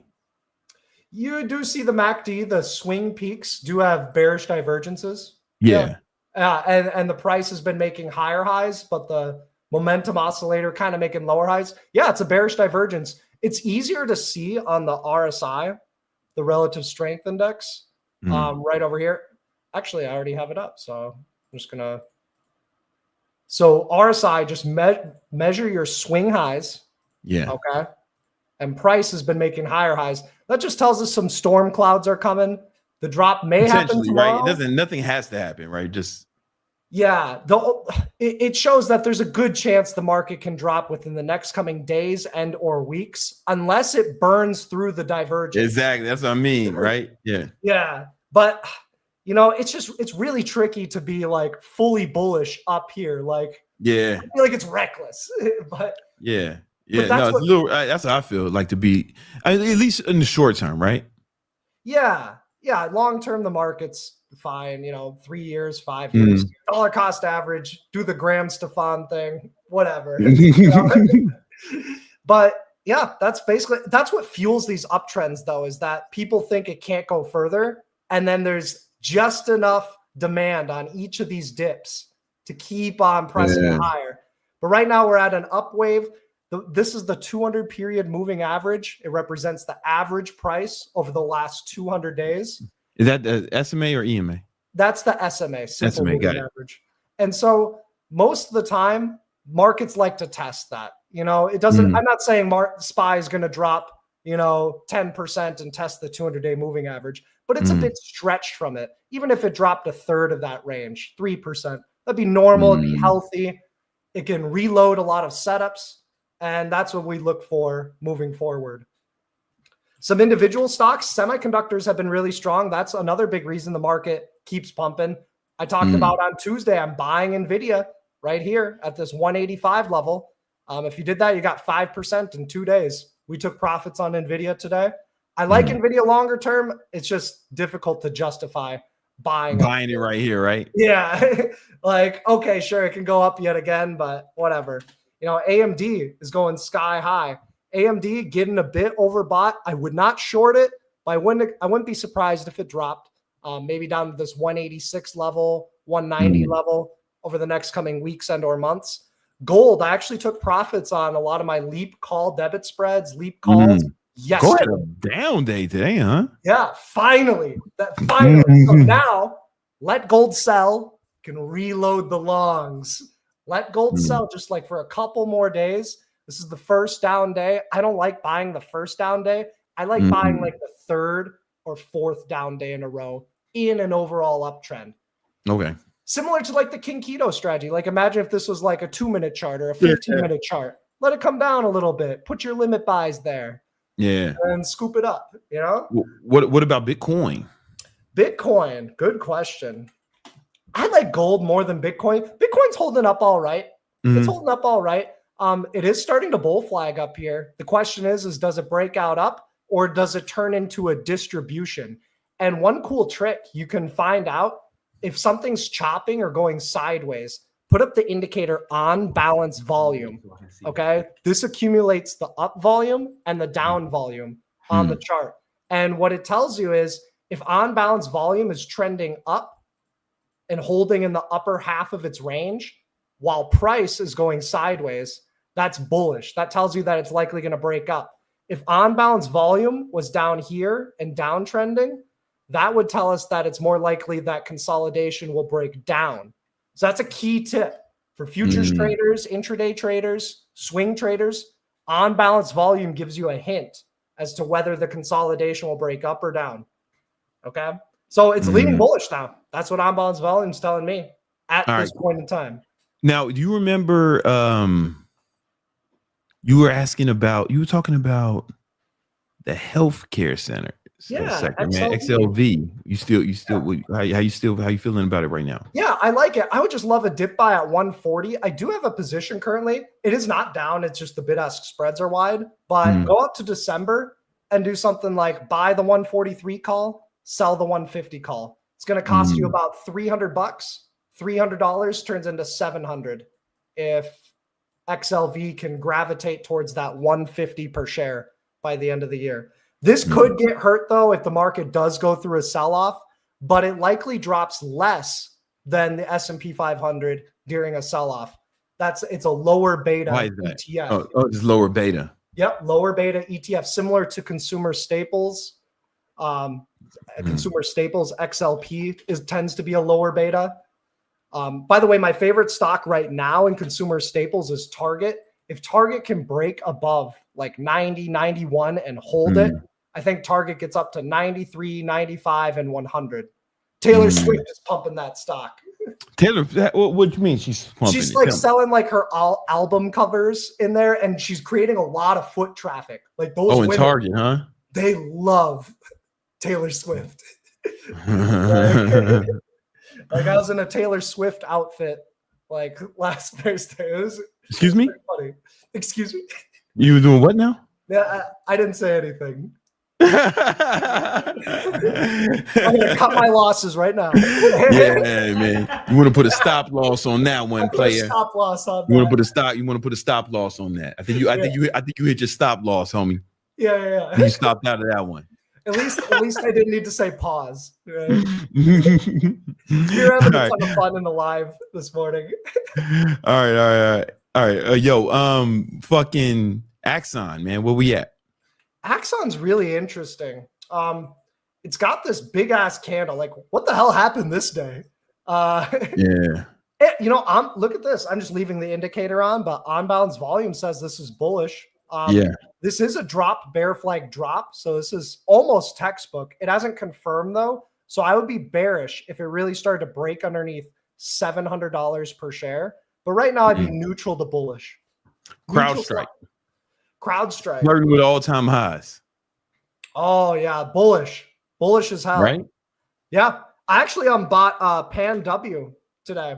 You do see the MACD, the swing peaks do have bearish divergences. Yeah. And the price has been making higher highs, but the momentum oscillator kind of making lower highs. Yeah, it's a bearish divergence. It's easier to see on the RSI, the relative strength index, right over here. Actually, I already have it up, so I'm just gonna. So RSI, just measure your swing highs. Yeah. Okay. And price has been making higher highs. That just tells us some storm clouds are coming. The drop may happen tomorrow. Right. Nothing has to happen, right? Just it shows that there's a good chance the market can drop within the next coming days and or weeks, unless it burns through the divergence. Exactly. That's what I mean, right? Yeah. Yeah. But it's really tricky to be like fully bullish up here. Like, yeah, I feel like it's reckless. But yeah. But That's how I feel like to be, at least in the short term, right? Yeah. Long term, the market's fine. 3 years, 5 years, dollar cost average. Do the Graham Stefan thing, whatever. But yeah, that's what fuels these uptrends, though, is that people think it can't go further, and then there's just enough demand on each of these dips to keep on pressing higher. But right now, we're at an up wave. This is the 200 period moving average. It represents the average price over the last 200 days. Is that the SMA or EMA? That's the SMA, simple SMA, moving average. And so most of the time, markets like to test that. It doesn't. I'm not saying SPY is going to drop 10% and test the 200-day moving average, but it's a bit stretched from it. Even if it dropped a third of that range, 3%, that'd be normal. It'd be healthy. It can reload a lot of setups. And that's what we look for moving forward. Some individual stocks, semiconductors have been really strong. That's another big reason the market keeps pumping. I talked about on Tuesday, I'm buying NVIDIA right here at this 185 level. If you did that, you got 5% in 2 days. We took profits on NVIDIA today. I like NVIDIA longer term. It's just difficult to justify buying it right here, right? Yeah. Like, okay, sure, it can go up yet again, but whatever. AMD is going sky high. AMD getting a bit overbought. I would not short it, but I wouldn't be surprised if it dropped maybe down to this 186 level, 190 level over the next coming weeks and or months. Gold, I actually took profits on a lot of my leap call debit spreads, leap calls. Yes. Go ahead, a down day today, huh? Yeah, finally. Finally. So now let gold sell, can reload the longs. Let gold sell just like for a couple more days. This is the first down day. I don't like buying the first down day. I like buying like the third or fourth down day in a row in an overall uptrend. Okay. Similar to like the King Keto strategy. Like imagine if this was like a 2-minute chart or a 15-minute chart. Let it come down a little bit. Put your limit buys there. Yeah. And scoop it up, What about Bitcoin? Bitcoin, good question. I like gold more than Bitcoin. Bitcoin's holding up all right. It's holding up all right. It is starting to bull flag up here. The question is does it break out up or does it turn into a distribution? And one cool trick you can find out if something's chopping or going sideways, put up the indicator on balance volume. Okay. This accumulates the up volume and the down volume on the chart. And what it tells you is if on balance volume is trending up and holding in the upper half of its range while price is going sideways, that's bullish. That tells you that it's likely going to break up. If on balance volume was down here and downtrending, that would tell us that it's more likely that consolidation will break down. So that's a key tip for futures traders, intraday traders, swing traders. On balance volume gives you a hint as to whether the consolidation will break up or down. Okay. So it's leaning bullish now. That's what on balance volume is telling me at this point in time. Now, do you remember you were talking about the healthcare center? Sector, man. XLV. How you feeling about it right now? Yeah, I like it. I would just love a dip buy at 140. I do have a position currently. It is not down. It's just the bid-ask spreads are wide. But go up to December and do something like buy the 143 call, sell the 150 call. It's going to cost you about $300. $300 turns into $700 if XLV can gravitate towards that 150 per share by the end of the year. This could get hurt, though, if the market does go through a sell-off, but it likely drops less than the S&P 500 during a sell-off. It's a lower beta ETF. Oh, it's lower beta. Yep, lower beta ETF, similar to consumer staples. Consumer staples XLP tends to be a lower beta. By the way, my favorite stock right now in consumer staples is Target. If Target can break above like 90, 91 and hold it, I think Target gets up to 93, 95, and 100. Taylor Swift is pumping that stock. Taylor, what do you mean she's pumping? She's like selling like her album covers in there, and she's creating a lot of foot traffic. Like those women, Target, huh? They love Taylor Swift. Like I was in a Taylor Swift outfit like last Thursday. It was Excuse me? Funny. Excuse me? You were doing what now? Yeah, I didn't say anything. I'm gonna cut my losses right now. Yeah, man. You want to put a stop loss on that one, player. Stop loss on you want to put a stop. You want to put a stop loss on that. I think you hit your stop loss, homie. Yeah. You stopped out of that one. At least I didn't need to say pause. Right? You're having a ton of fun in the live this morning. All right. Fucking Axon, man. Where we at? Axon's really interesting. It's got this big ass candle. Like, what the hell happened this day? Yeah. Look at this. I'm just leaving the indicator on, but on balance volume says this is bullish. This is a drop, bear flag drop. So this is almost textbook. It hasn't confirmed though. So I would be bearish if it really started to break underneath $700 per share. But right now I'd be neutral to bullish. CrowdStrike. Flirting with all-time highs. Oh yeah, bullish as hell. Right? Yeah, I actually bought Pan W today.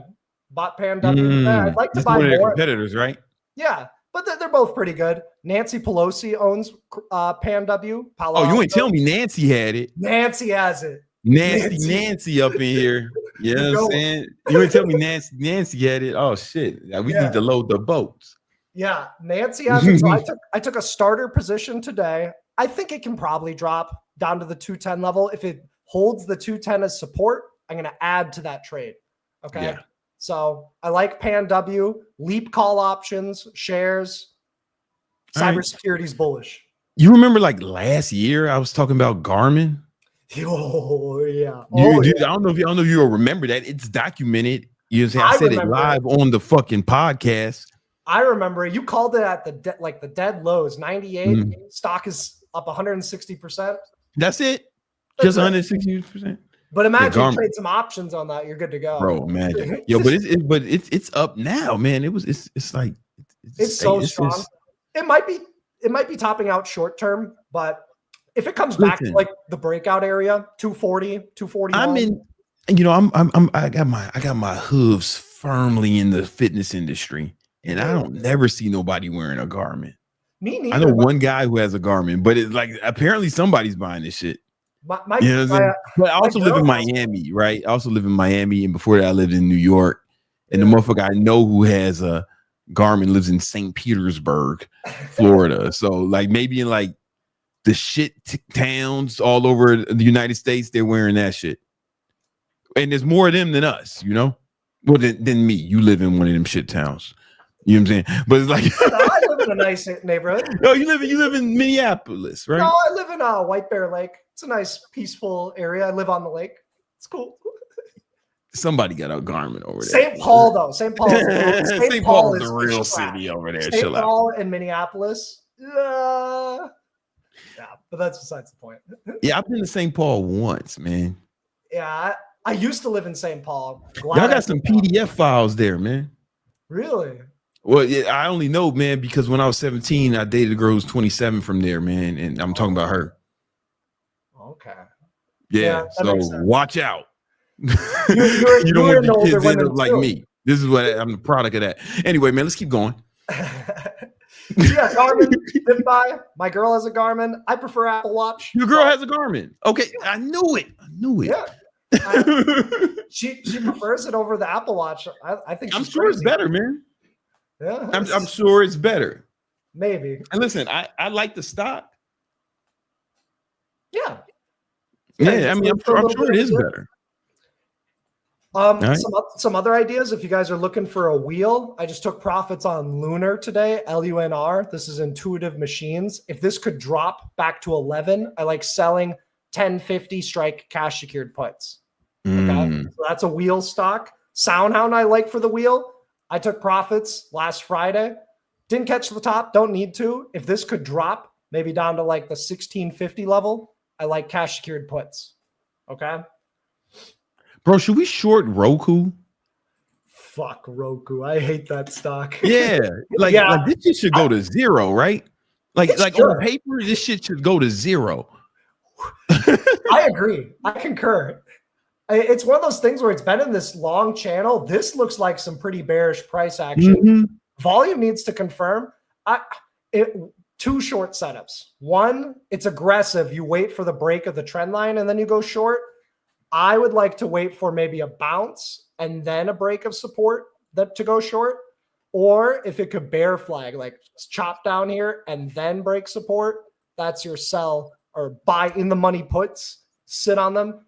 Bought Pan W today. I'd like to buy one of their more competitors, right? Yeah, but they're both pretty good. Nancy Pelosi owns Pan W. You ain't telling me Nancy had it. Nancy has it. Nancy up in here. You know what I'm saying? You ain't telling me Nancy had it. Oh shit. We need to load the boats. Yeah, Nancy has it. So I took a starter position today. I think it can probably drop down to the 210 level. If it holds the 210 as support, I'm going to add to that trade. Okay. Yeah. So I like Pan W, leap call options, shares, cybersecurity's bullish. You remember like last year I was talking about Garmin? Oh yeah. I don't know if you'll remember that. It's documented. You know, I said it live on the fucking podcast. I remember you called it at the dead lows, 98. Stock is up 160%. That's it. Just 160%. But imagine you trade some options on that, you're good to go. Bro, imagine. But it's up now, man. It's like it's so strong. It might be topping out short term, but if it comes back to like the breakout area, 240, 241. I got my hooves firmly in the fitness industry. And I don't never see nobody wearing a Garmin. Me neither. I know one guy who has a Garmin, but it's like apparently somebody's buying this shit. My, You know what I'm saying? But I also live in girl has- Miami, right? I also live in Miami, and before that, I lived in New York. And the Yeah. motherfucker I know who has a Garmin lives in St. Petersburg, Florida. So like maybe in like the shit towns all over the United States, they're wearing that shit. And there's more of them than us, you know? Well, than me. You live in one of them shit towns. You know what I'm saying? But it's like No, I live in a nice neighborhood. no, you live in Minneapolis, right? No, I live in White Bear Lake. It's a nice, peaceful area. I live on the lake. It's cool. Somebody got a Garmin over there. St. Paul, though. St. Paul. St. Paul is the real trash. city over there. St. Chill out. Paul and Minneapolis. Yeah, but that's besides the point. Yeah, I've been to St. Paul once, man. Yeah, I used to live in St. Paul. Y'all got some PDF files there, man. Really? Well, yeah, I only know, man, because when I was 17, I dated a girl who's 27 from there, man, and I'm talking about her. Okay. Yeah, that makes so sense. watch out. You don't were want an older your kids end women up like too. me. This is what I'm the product of that. Anyway, man, let's keep going. Yeah, Garmin. Dip by. My girl has a Garmin. I prefer Apple Watch. Your girl has a Garmin. Okay, I knew it. Yeah. She prefers it over the Apple Watch. I think I'm she's sure it's crazy. better, man. Yeah, I'm sure it's better. maybe. And listen, I like the stock. Yeah. Yeah, I mean, I'm sure it is better. better. Right. Some other ideas. If you guys are looking for a wheel, I just took profits on Lunar today. LUNR. This is Intuitive Machines. If this could drop back to 11, I like selling 1050 strike cash secured puts. Okay, so that's a wheel stock. Soundhound I like for the wheel. I took profits last Friday. Didn't catch the top. Don't need to. If this could drop maybe down to like the 1650 level, I like cash secured puts. Okay. Bro, should we short Roku? Fuck Roku. I hate that stock. Yeah, like this shit should go to zero, right? Like Sure. on paper, this shit should go to zero. I agree. I concur. It's one of those things where it's been in this long channel. This looks like some pretty bearish price action. Mhm. Volume needs to confirm. Two short setups. One, it's aggressive. You wait for the break of the trend line and then you go short. I would like to wait for maybe a bounce and then a break of support to go short. Or if it could bear flag, like chop down here and then break support, that's your sell or buy in the money puts, sit on them.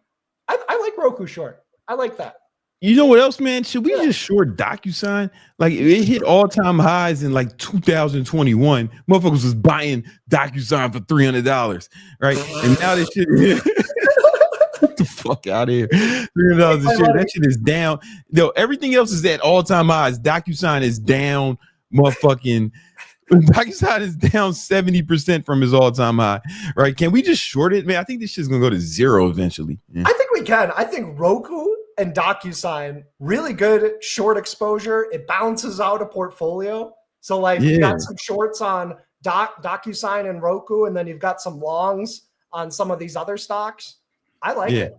I like Roku short. I like that. You know what else, man? Should we just short DocuSign? Like it hit all-time highs in like 2021. Motherfuckers was buying DocuSign for $300, right? And now this shit get the fuck out of here. $300 a share. That shit is down. No, everything else is at all-time highs. DocuSign is down, motherfucking. DocuSign is down 70% from his all-time high, right? Can we just short it, man? I think this shit's gonna go to zero eventually. Yeah. I think we can. I think Roku and DocuSign, really good short exposure. It balances out a portfolio. So like you got some shorts on DocuSign and Roku, and then you've got some longs on some of these other stocks. I like it.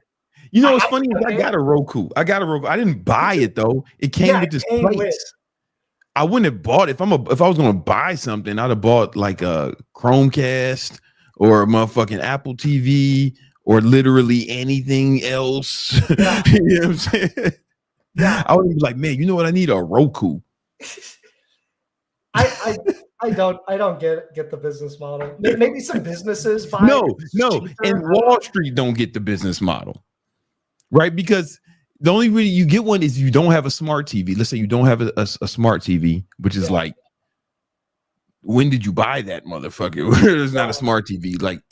You know what's funny? I got a Roku. I didn't buy it though. It came with this price. I wouldn't have bought it. If I was gonna buy something, I'd have bought like a Chromecast or a motherfucking Apple TV or literally anything else. Yeah. You know what I'm saying? Yeah. I would be like, man, you know what? I need a Roku. I don't get the business model. Maybe some businesses buy No, cheaper. and Wall Street don't get the business model, right? Because the only way you get one is you don't have a smart TV. Let's say you don't have a smart TV, which is like, when did you buy that motherfucker? It's not a smart TV. Like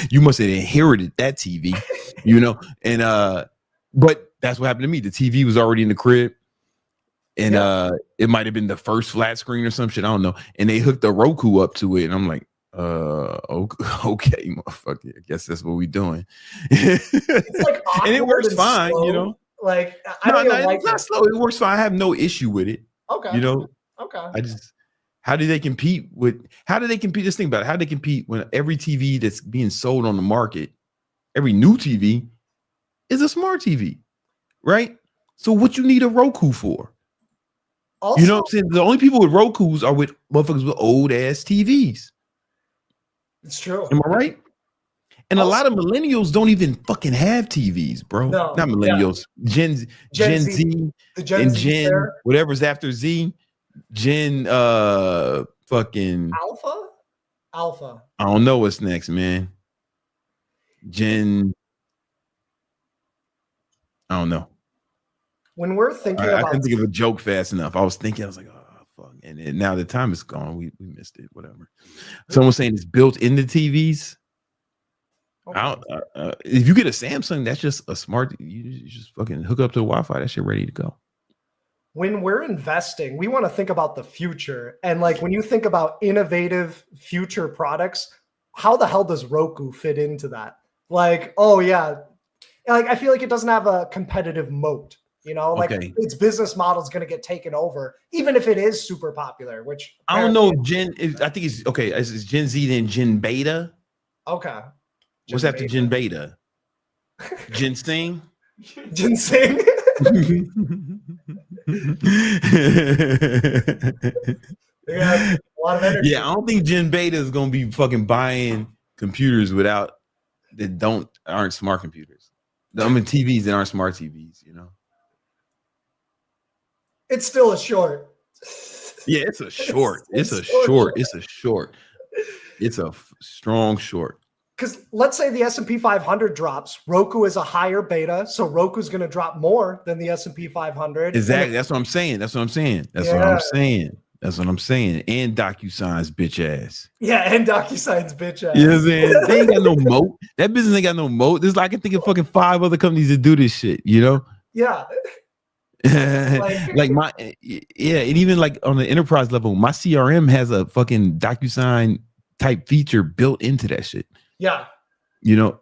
you must have inherited that TV, you know? And but that's what happened to me. The TV was already in the crib. And it might have been the first flat screen or some shit. I don't know. And they hooked the Roku up to it. And I'm like, okay, motherfucker. I guess that's what we doing. It's like and it works fine, slow. you know. Like it's not slow. It works fine. I have no issue with it. Okay. You know, okay. How do they compete? Just think about it. How do they compete when every TV that's being sold on the market, every new TV is a smart TV, right? So what you need a Roku for? Also, You know what I'm saying? The only people with Rokus are with motherfuckers with old ass TVs. it's true. Am I right? And a Also- lot of millennials don't even fucking have TVs, bro. No, Not millennials. Gen Z, The Gen and Z Gen there. whatever's after Z. Gen fucking Alpha. I don't know what's next, man. Gen I don't know. When we're thinking I about couldn't think of a joke fast enough. I was thinking, I was like, oh fuck. And now the time is gone. We missed it. Whatever. Someone saying it's built into TVs. Okay. If you get a Samsung, that's just a smart. You just fucking hook up to the Wi-Fi. That shit ready to go. When we're investing, we want to think about the future. And like when you think about innovative future products, how the hell does Roku fit into that? Like, oh yeah. Like I feel like it doesn't have a competitive moat, you know, like Okay. its business model is going to get taken over, even if it is super popular, which I don't know. I think it's okay. It's Gen Z then Gen Beta. Okay. What's after Gen Beta? Ginseng. Ginseng. Yeah, a lot of energy. Yeah, I don't think Gen Beta is gonna be fucking buying computers aren't smart computers. I mean TVs that aren't smart TVs, you know. It's still a short. Yeah, it's a short. It's a short. It's a strong short. Because let's say the S&P 500 drops, Roku is a higher beta, so Roku's going to drop more than the S&P 500. Exactly. That's what I'm saying. That's what I'm saying. And DocuSign's bitch ass. Yeah, and DocuSign's bitch ass. You know what I'm saying? They ain't got no moat. That business ain't got no moat. There's like I can think of fucking 5 other companies that do this shit, you know? Yeah. And even like on the enterprise level, my CRM has a fucking DocuSign type feature built into that shit. Yeah. You know,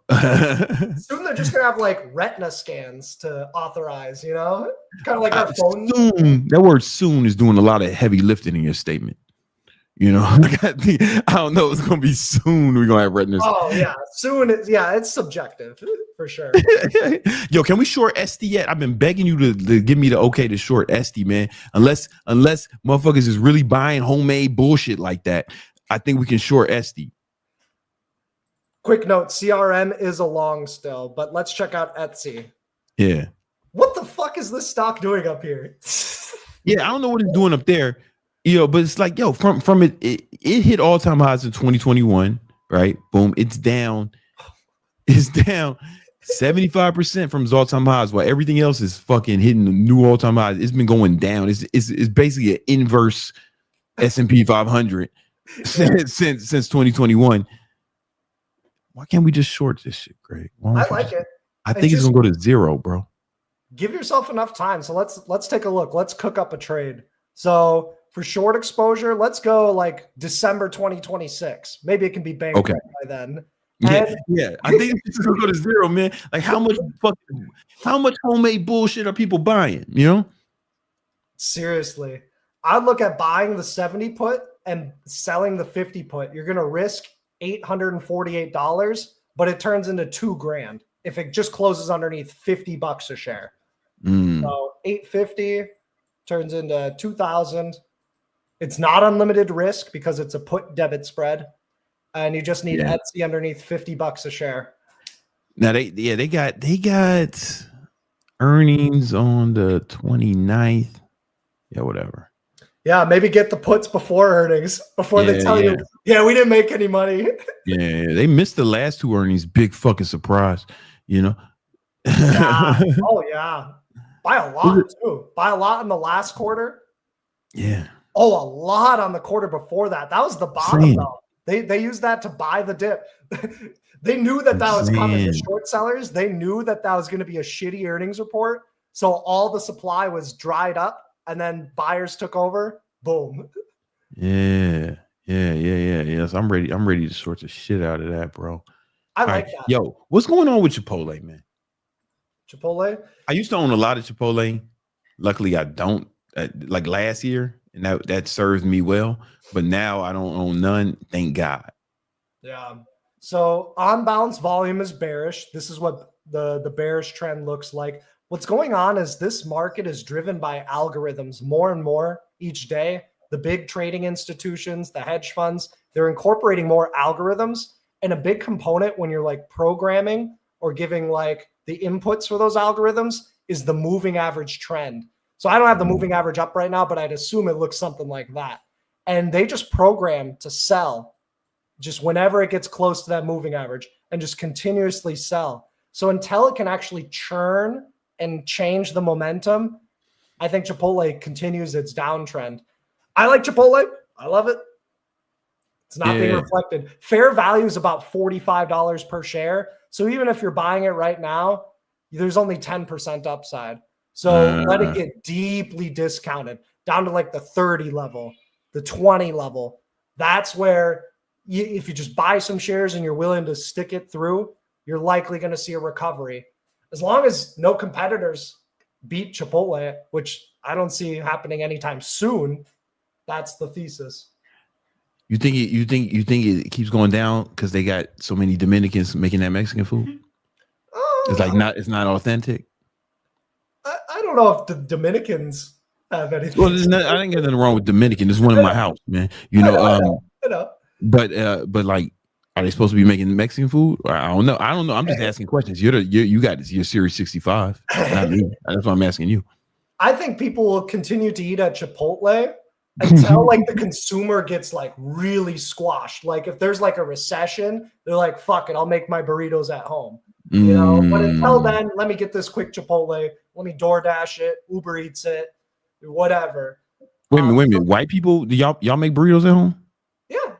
soon they're just gonna have like retina scans to authorize, you know, kind of like our phones. Soon, that word "soon" is doing a lot of heavy lifting in your statement. You know, I don't know. It's gonna be soon. We're gonna have retina. Oh yeah, soon. It's subjective for sure. Yo, can we short SD yet? I've been begging you to give me the okay to short SD, man. Unless motherfuckers is really buying homemade bullshit like that, I think we can short SD. Quick note, CRM is a long still, but let's check out Etsy. Yeah. What the fuck is this stock doing up here? Yeah, I don't know what it's doing up there. But it's like, yo, from it hit all-time highs in 2021, right? Boom, it's down 75% from its all-time highs, while everything else is fucking hitting new all-time highs. It's been going down. It's basically an inverse S&P 500 since 2021. Why can't we just short this shit, Greg? I like it. I think it's gonna go to zero, bro. Give yourself enough time. So let's take a look. Let's cook up a trade. So for short exposure, let's go like December 2026. Maybe it can be banked by then. Yeah. I think it's gonna go to zero, man. Like how much homemade bullshit are people buying? You know? Seriously, I'd look at buying the 70 put and selling the 50 put. You're gonna risk $848, but it turns into $2,000 if it just closes underneath $50 a share. So 850 turns into 2,000. It's not unlimited risk because it's a put debit spread, and you just need Etsy underneath $50 a share. Now they got earnings on the 29th. Yeah, whatever. Yeah, maybe get the puts before earnings, before they tell you, we didn't make any money. Yeah, they missed the last 2 earnings. Big fucking surprise, you know? Oh, yeah. By a lot, too. By a lot in the last quarter. Yeah. Oh, a lot on the quarter before that. That was the bottom, though. They used that to buy the dip. They knew that was coming. The short sellers, they knew that was going to be a shitty earnings report. So all the supply was dried up. And then buyers took over. Boom. Yeah. So I'm ready to sort the shit out of that, bro. I like that. Yo, what's going on with Chipotle, man? Chipotle? I used to own a lot of Chipotle. Luckily, I don't. Like last year, and that served me well. But now I don't own none. Thank God. Yeah. So on balance, volume is bearish. This is what the bearish trend looks like. What's going on is this market is driven by algorithms more and more each day. The big trading institutions, the hedge funds, they're incorporating more algorithms. And a big component when you're like programming or giving like the inputs for those algorithms is the moving average trend. So I don't have the moving average up right now, but I'd assume it looks something like that. And they just program to sell just whenever it gets close to that moving average and just continuously sell. So until it can actually churn and change the momentum, I think Chipotle continues its downtrend. I like Chipotle. I love it. It's not being reflected. Fair value is about $45 per share. So even if you're buying it right now, there's only 10% upside. So let it get deeply discounted down to like the 30 level, the 20 level. That's where if you just buy some shares and you're willing to stick it through, you're likely going to see a recovery. As long as no competitors beat Chipotle, which I don't see happening anytime soon, that's the thesis. You think it keeps going down because they got so many Dominicans making that Mexican food? It's not authentic. I don't know if the Dominicans have anything. Well, I think there's nothing wrong with Dominican. There's one in my house, man. You know, I know. But like, are they supposed to be making Mexican food? I don't know. I'm just asking questions. You got your Series 65. Not me. That's why I'm asking you. I think people will continue to eat at Chipotle until like the consumer gets like really squashed. Like if there's like a recession, they're like, fuck it, I'll make my burritos at home. You know, but until then, let me get this quick Chipotle. Let me DoorDash it, Uber Eats it, whatever. Wait a minute. White people, do y'all make burritos at home? Yeah.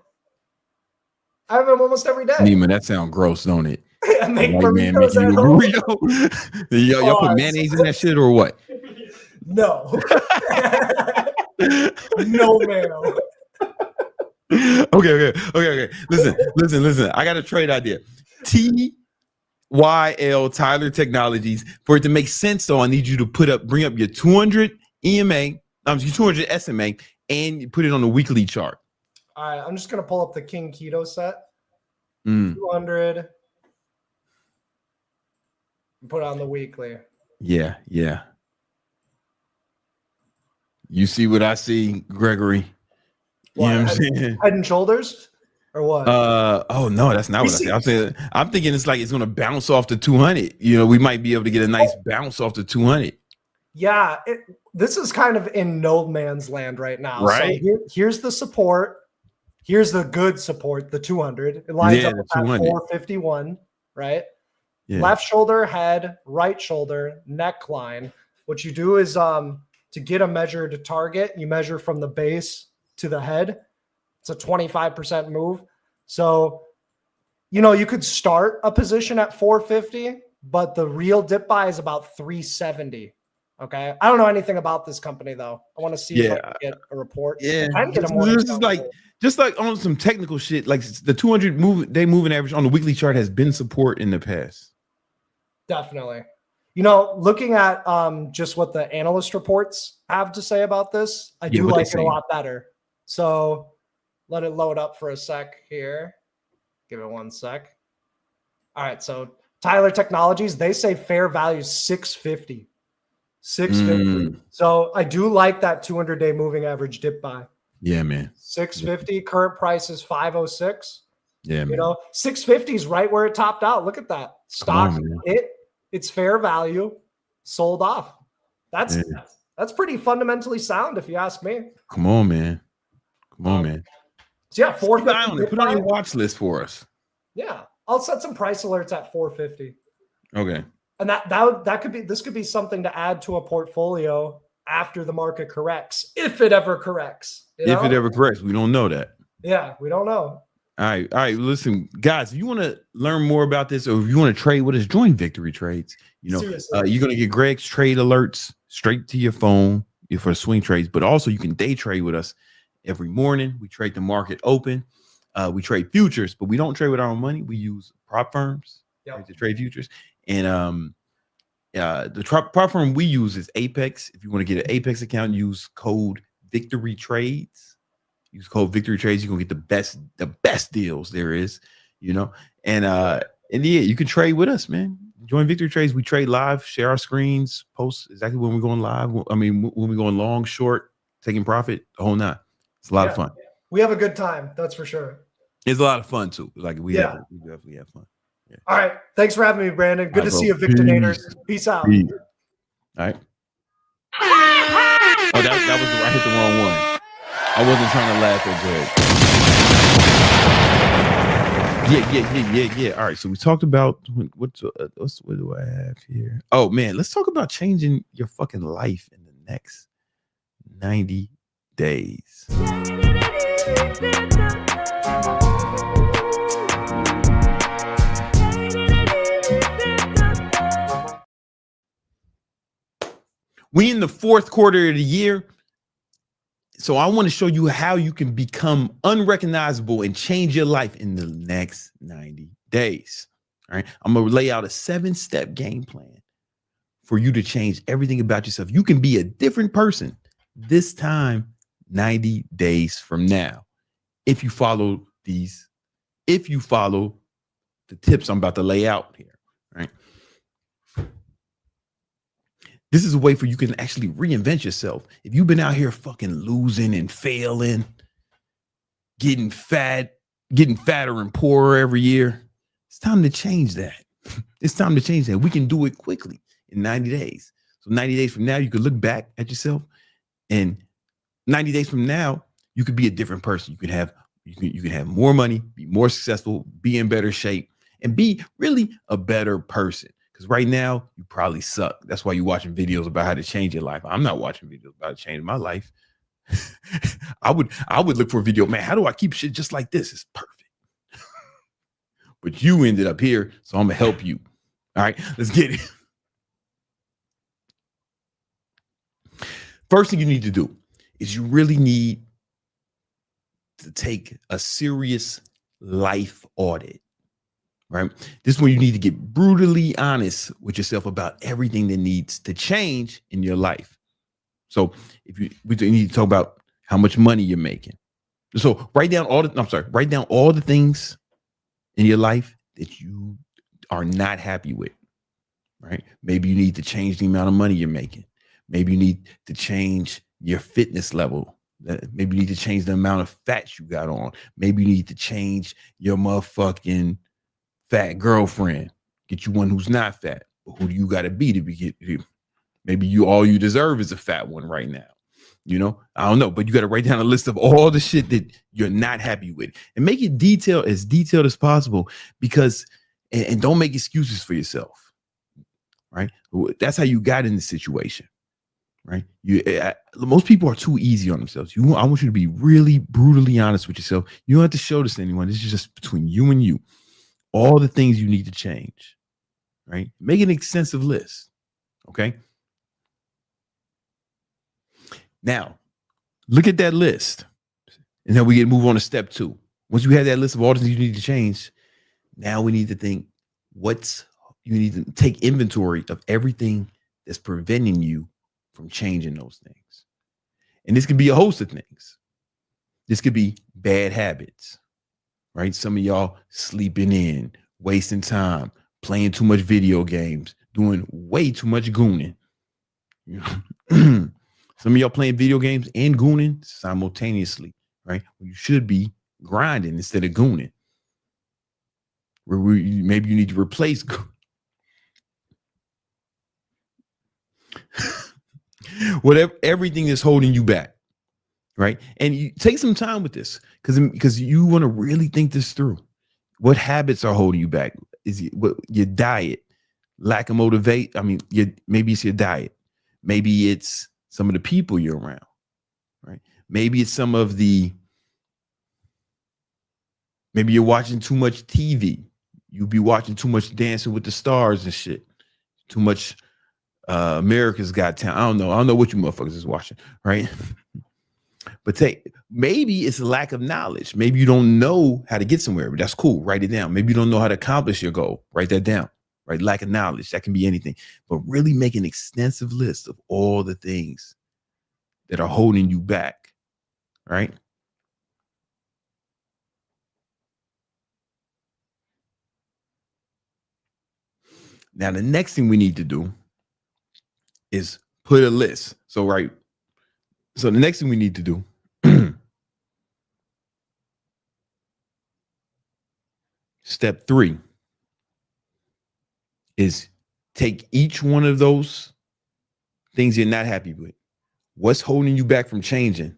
I have them almost every day. Nima, that sounds gross, don't it? I make White man burritos making at you a home. burrito. y'all put mayonnaise in that shit or what? No. No, man. Okay. Listen. I got a trade idea. TYL Tyler Technologies. For it to make sense, though, I need you to bring up your 200 EMA, your 200 SMA, and you put it on the weekly chart. All right, I'm just gonna pull up the King Keto set. 200. Put it on the weekly. Yeah. You see what I see, Gregory? You know what I'm saying? Head and shoulders, or what? Oh no, that's not what I said. I'm thinking it's like it's gonna bounce off the 200. You know, we might be able to get a nice bounce off the 200. Yeah, this is kind of in no man's land right now. Right. So here's the support. Here's the good support, the 200. It lines up with that 451, right? Yeah. Left shoulder, head, right shoulder, neckline. What you do is to get a measure to target, you measure from the base to the head. It's a 25% move. So, you know, you could start a position at 450, but the real dip buy is about 370. Okay. I don't know anything about this company though. I want to see if I can get a report. Yeah. This is like just like on some technical shit, like the 200 day moving average on the weekly chart has been support in the past. Definitely. You know, looking at just what the analyst reports have to say about this, I do like it a lot better. So let it load up for a sec here. Give it 1 sec. All right. So Tyler Technologies, they say fair value 650. 650. So I do like that 200-day moving average dip buy. Yeah, man. 650. Current price is 506. Yeah, man. You know, 650 is right where it topped out. Look at that. Stock it's fair value, sold off. That's pretty fundamentally sound if you ask me. Come on, man. So yeah, 450. Put on your watch list for us. Yeah. I'll set some price alerts at 450. Okay. And that could be, this could be something to add to a portfolio after the market corrects, if it ever corrects. If it ever corrects, we don't know that. Yeah, we don't know. All right. Listen, guys, if you want to learn more about this, or if you want to trade with us, join Victory Trades. You know, you're gonna get Greg's trade alerts straight to your phone for swing trades, but also you can day trade with us every morning. We trade the market open. We trade futures, but we don't trade with our own money. We use prop firms to trade futures. And the prop firm we use is Apex. If you want to get an Apex account, use code Victory Trades. Use code Victory Trades. You're gonna get the best deals there is, you know. And yeah, you can trade with us, man. Join Victory Trades. We trade live, share our screens, post exactly when we're going live. I mean, when we're going long, short, taking profit, the whole nine. It's a lot of fun. We have a good time, that's for sure. It's a lot of fun too. Like we definitely have fun. Yeah. All right. Thanks for having me, Brandon. Good to see you, Victonator. Peace out. Peace. All right. Oh, that was I hit the wrong one. I wasn't trying to laugh at Greg. Yeah. All right. So we talked about what do I have here? Oh man, let's talk about changing your fucking life in the next 90 days. We in the fourth quarter of the year. So I want to show you how you can become unrecognizable and change your life in the next 90 days. All right. I'm going to lay out a 7-step game plan for you to change everything about yourself. You can be a different person this time 90 days from now. If you follow the tips I'm about to lay out here, right? This is a way for you can actually reinvent yourself. If you've been out here fucking losing and failing, getting fatter and poorer every year, it's time to change that. It's time to change that. We can do it quickly in 90 days. So 90 days from now, you could look back at yourself, and 90 days from now, you could be a different person. You can have more money, be more successful, be in better shape, and be really a better person. Because right now, you probably suck. That's why you're watching videos about how to change your life. I'm not watching videos about how to change my life. I would look for a video, man, how do I keep shit just like this? It's perfect. But you ended up here, so I'm going to help you. All right, let's get it. First thing you need to do is you really need to take a serious life audit. Right. This is when you need to get brutally honest with yourself about everything that needs to change in your life. So we need to talk about how much money you're making. So write down all the things in your life that you are not happy with. Right. Maybe you need to change the amount of money you're making. Maybe you need to change your fitness level. Maybe you need to change the amount of fat you got on. Maybe you need to change your motherfucking fat girlfriend. Get you one who's not fat. But who do you got to be to be? Maybe all you deserve is a fat one right now. You know, I don't know, but you got to write down a list of all the shit that you're not happy with and make it detailed as possible, because and don't make excuses for yourself. Right. That's how you got in the situation. Right. Most people are too easy on themselves. I want you to be really brutally honest with yourself. You don't have to show this to anyone. This is just between you and you. All the things you need to change, right? Make an extensive list, okay? Now, look at that list, and then we get move on to step 2. Once you have that list of all the things you need to change, now we need to think you need to take inventory of everything that's preventing you from changing those things. And this could be a host of things. This could be bad habits. Right? Some of y'all sleeping in, wasting time, playing too much video games, doing way too much gooning. Some of y'all playing video games and gooning simultaneously, right? You should be grinding instead of gooning. Maybe you need to replace whatever, everything is holding you back. Right. And you take some time with this because you want to really think this through. What habits are holding you back? Is it your diet, lack of motivate? I mean, maybe it's your diet. Maybe it's some of the people you're around. Right. Maybe it's maybe you're watching too much TV. You be watching too much Dancing with the Stars and shit. Too much America's Got Talent. I don't know what you motherfuckers is watching. Right. But maybe it's a lack of knowledge. Maybe you don't know how to get somewhere, but that's cool. Write it down. Maybe you don't know how to accomplish your goal. Write that down. Right? Lack of knowledge. That can be anything. But really make an extensive list of all the things that are holding you back. Right? Now, the next thing we need to do is put a list. So the next thing we need to do step 3 is take each one of those things you're not happy with. What's holding you back from changing?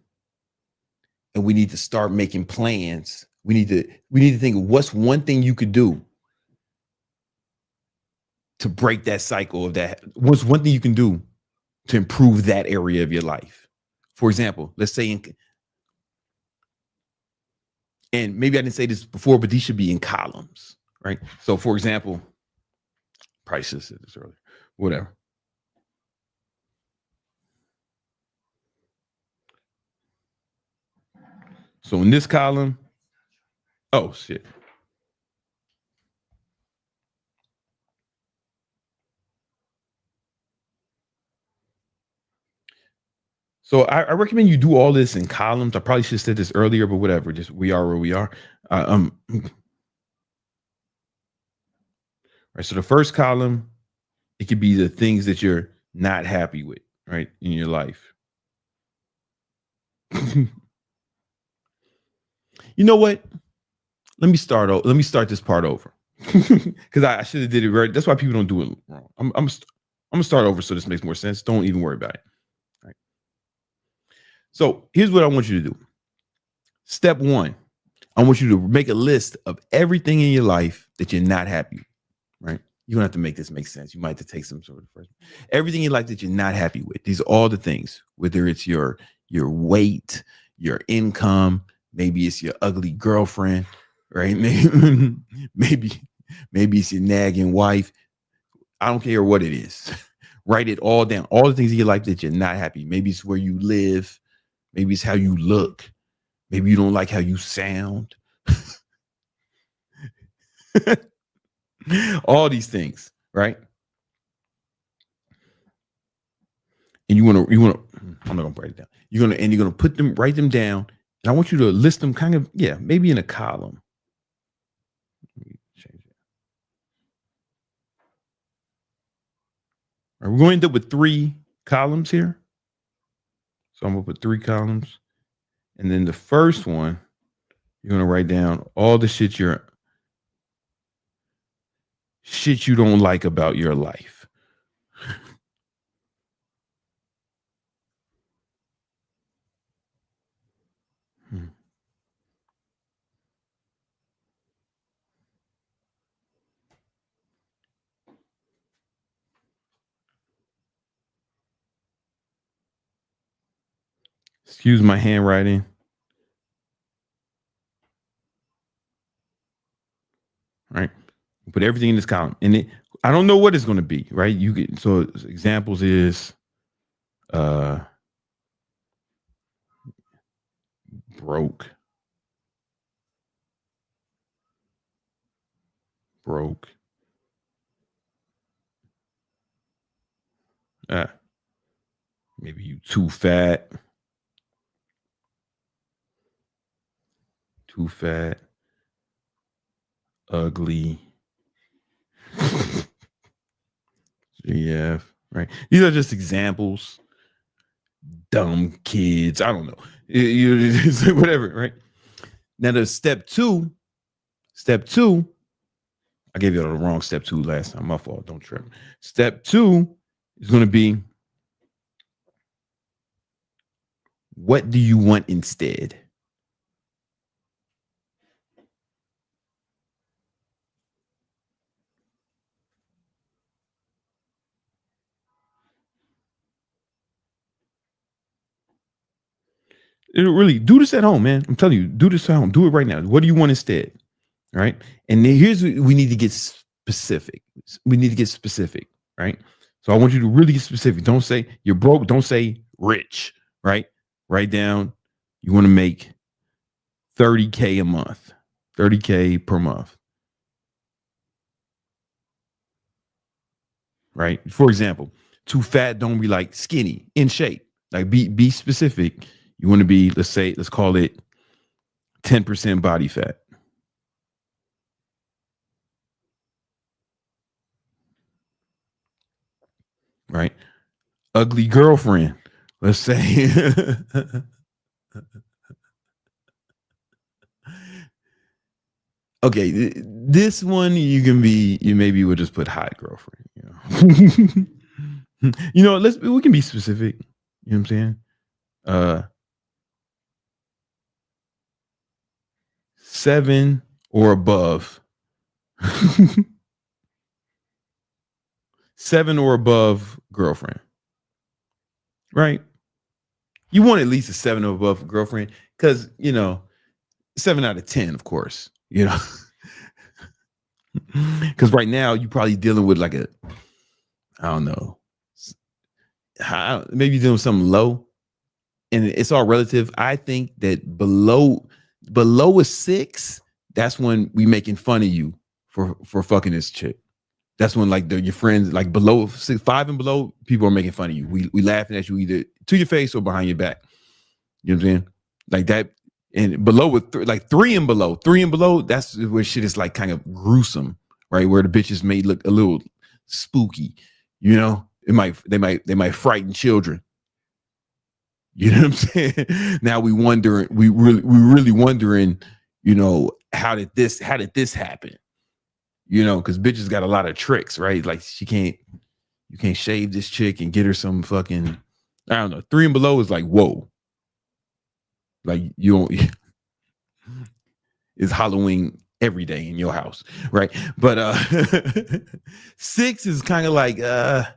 And we need to start making plans. We need to think of what's one thing you could do to break that cycle of that. What's one thing you can do to improve that area of your life? For example, let's say and maybe I didn't say this before, but these should be in columns, right? So for example, Price just said this earlier, whatever. So in this column, oh shit. So I recommend you do all this in columns. I probably should have said this earlier, but whatever. Just we are where we are. Right. So the first column, it could be the things that you're not happy with, right, in your life. You know what? Let me start this part over because I should have did it right. That's why people don't do it wrong. I'm gonna start over so this makes more sense. Don't even worry about it. Right. So here's what I want you to do. Step 1, I want you to make a list of everything in your life that you're not happy with, right? You don't have to make this make sense. You might have to take some sort of first. Everything in your life that you're not happy with. These are all the things, whether it's your weight, your income, maybe it's your ugly girlfriend, right? Maybe it's your nagging wife. I don't care what it is. Write it all down. All the things in your life that you're not happy. Maybe it's where you live. Maybe it's how you look. Maybe you don't like how you sound. All these things, right? And you want to, I'm not going to write it down. You're going to write them down. And I want you to list them kind of, maybe in a column. Let me change it. All right, we're going to end up with 3 columns here. So I'm going to put 3 columns. And then the first one, you're going to write down all the shit you don't like about your life. Excuse my handwriting. Right. Put everything in this column. And I don't know what it's going to be, right? So examples is broke. Maybe you too fat. Ugly. Yeah, right. These are just examples. Dumb kids. I don't know. Whatever, right? Now there's step 2. I gave you the wrong step 2 last time. My fault. Don't trip. Step 2 is going to be, what do you want instead? Really, do this at home, man. I'm telling you, do this at home. Do it right now. What do you want instead? All right. And then here's what we need to get specific. Right? So I want you to really get specific. Don't say you're broke. Don't say rich, right? Write down, you want to make $30K a month, $30K per month. Right? For example, too fat, don't be like skinny, in shape. Like be specific. You want to be, let's call it 10% body fat. Right? Ugly girlfriend. Let's say Okay, this one you maybe would just put hot girlfriend. You know, we can be specific. You know what I'm saying? 7 or above. 7 or above girlfriend. Right? You want at least a 7 or above girlfriend because, 7 out of 10, of course, because right now you're probably dealing with like I don't know, maybe you're dealing with something low, and it's all relative. I think that below a 6, that's when we making fun of you for fucking this chick. That's when like your friends like below 6, 5 and below, people are making fun of you. We laughing at you either to your face or behind your back. You know what I'm saying? Like that. And below with like 3 and below, that's where shit is like kind of gruesome, right? Where the bitches may look a little spooky, they might frighten children. You know what I'm saying? Now we really wondering, how did this happen? Because bitches got a lot of tricks, right? Like you can't shave this chick and get her some fucking, I don't know. 3 and below is like, whoa. Like you don't, it's Halloween every day in your house, right? But 6 is kind of like those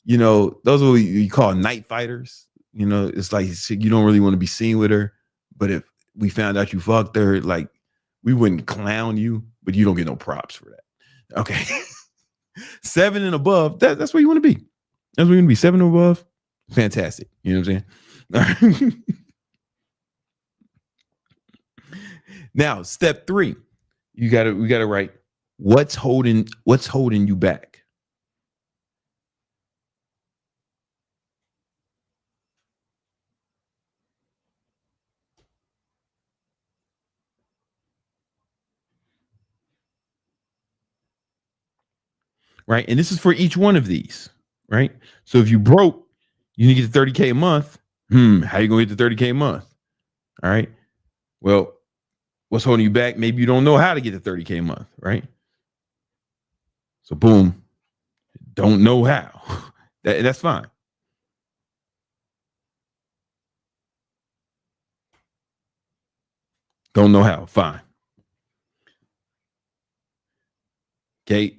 are what you call night fighters. It's like you don't really want to be seen with her, but if we found out you fucked her, like we wouldn't clown you, but you don't get no props for that. Okay. 7 and above, that's where you want to be. That's where you want to be. 7 and above, fantastic. You know what I'm saying? Now, step 3, we gotta write what's holding you back. Right, and this is for each one of these. Right, so if you broke, you need to get to 30K a month. How you gonna get to 30K a month? All right. Well, what's holding you back? Maybe you don't know how to get to 30K a month, right? So boom, don't know how. That's fine. Don't know how. Fine. Okay.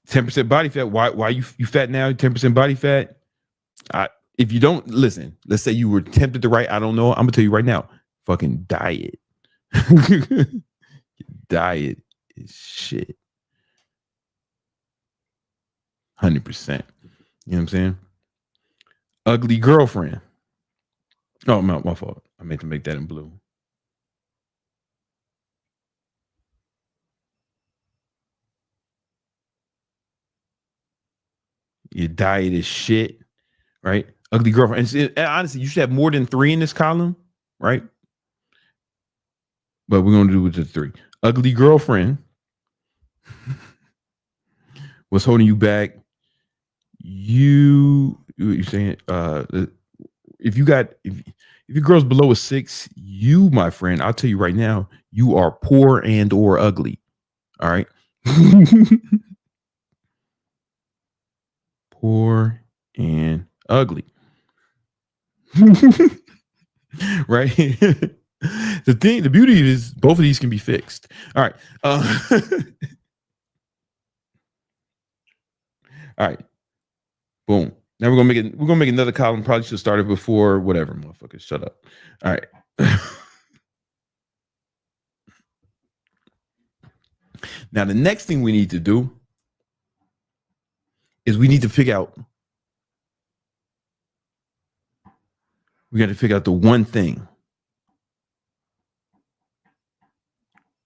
10% body fat. Why you fat now? 10% body fat. If you don't listen, let's say you were tempted to write, I don't know. I'm gonna tell you right now, fucking diet. Diet is shit. 100%. You know what I'm saying? Ugly girlfriend. Oh, my fault. I meant to make that in blue. Your diet is shit, right? Ugly girlfriend. And honestly, you should have more than 3 in this column, right? But we're gonna do it to 3. Ugly girlfriend. What's holding you back? You're saying if your girl's below a 6, you, my friend, I'll tell you right now, you are poor and or ugly. All right. Poor and ugly. Right. The beauty is both of these can be fixed. All right. All right. Boom. Now we're gonna make another column. Probably should have started before. Whatever, motherfuckers. Shut up. All right. Now the next thing we need to do is we got to figure out the one thing.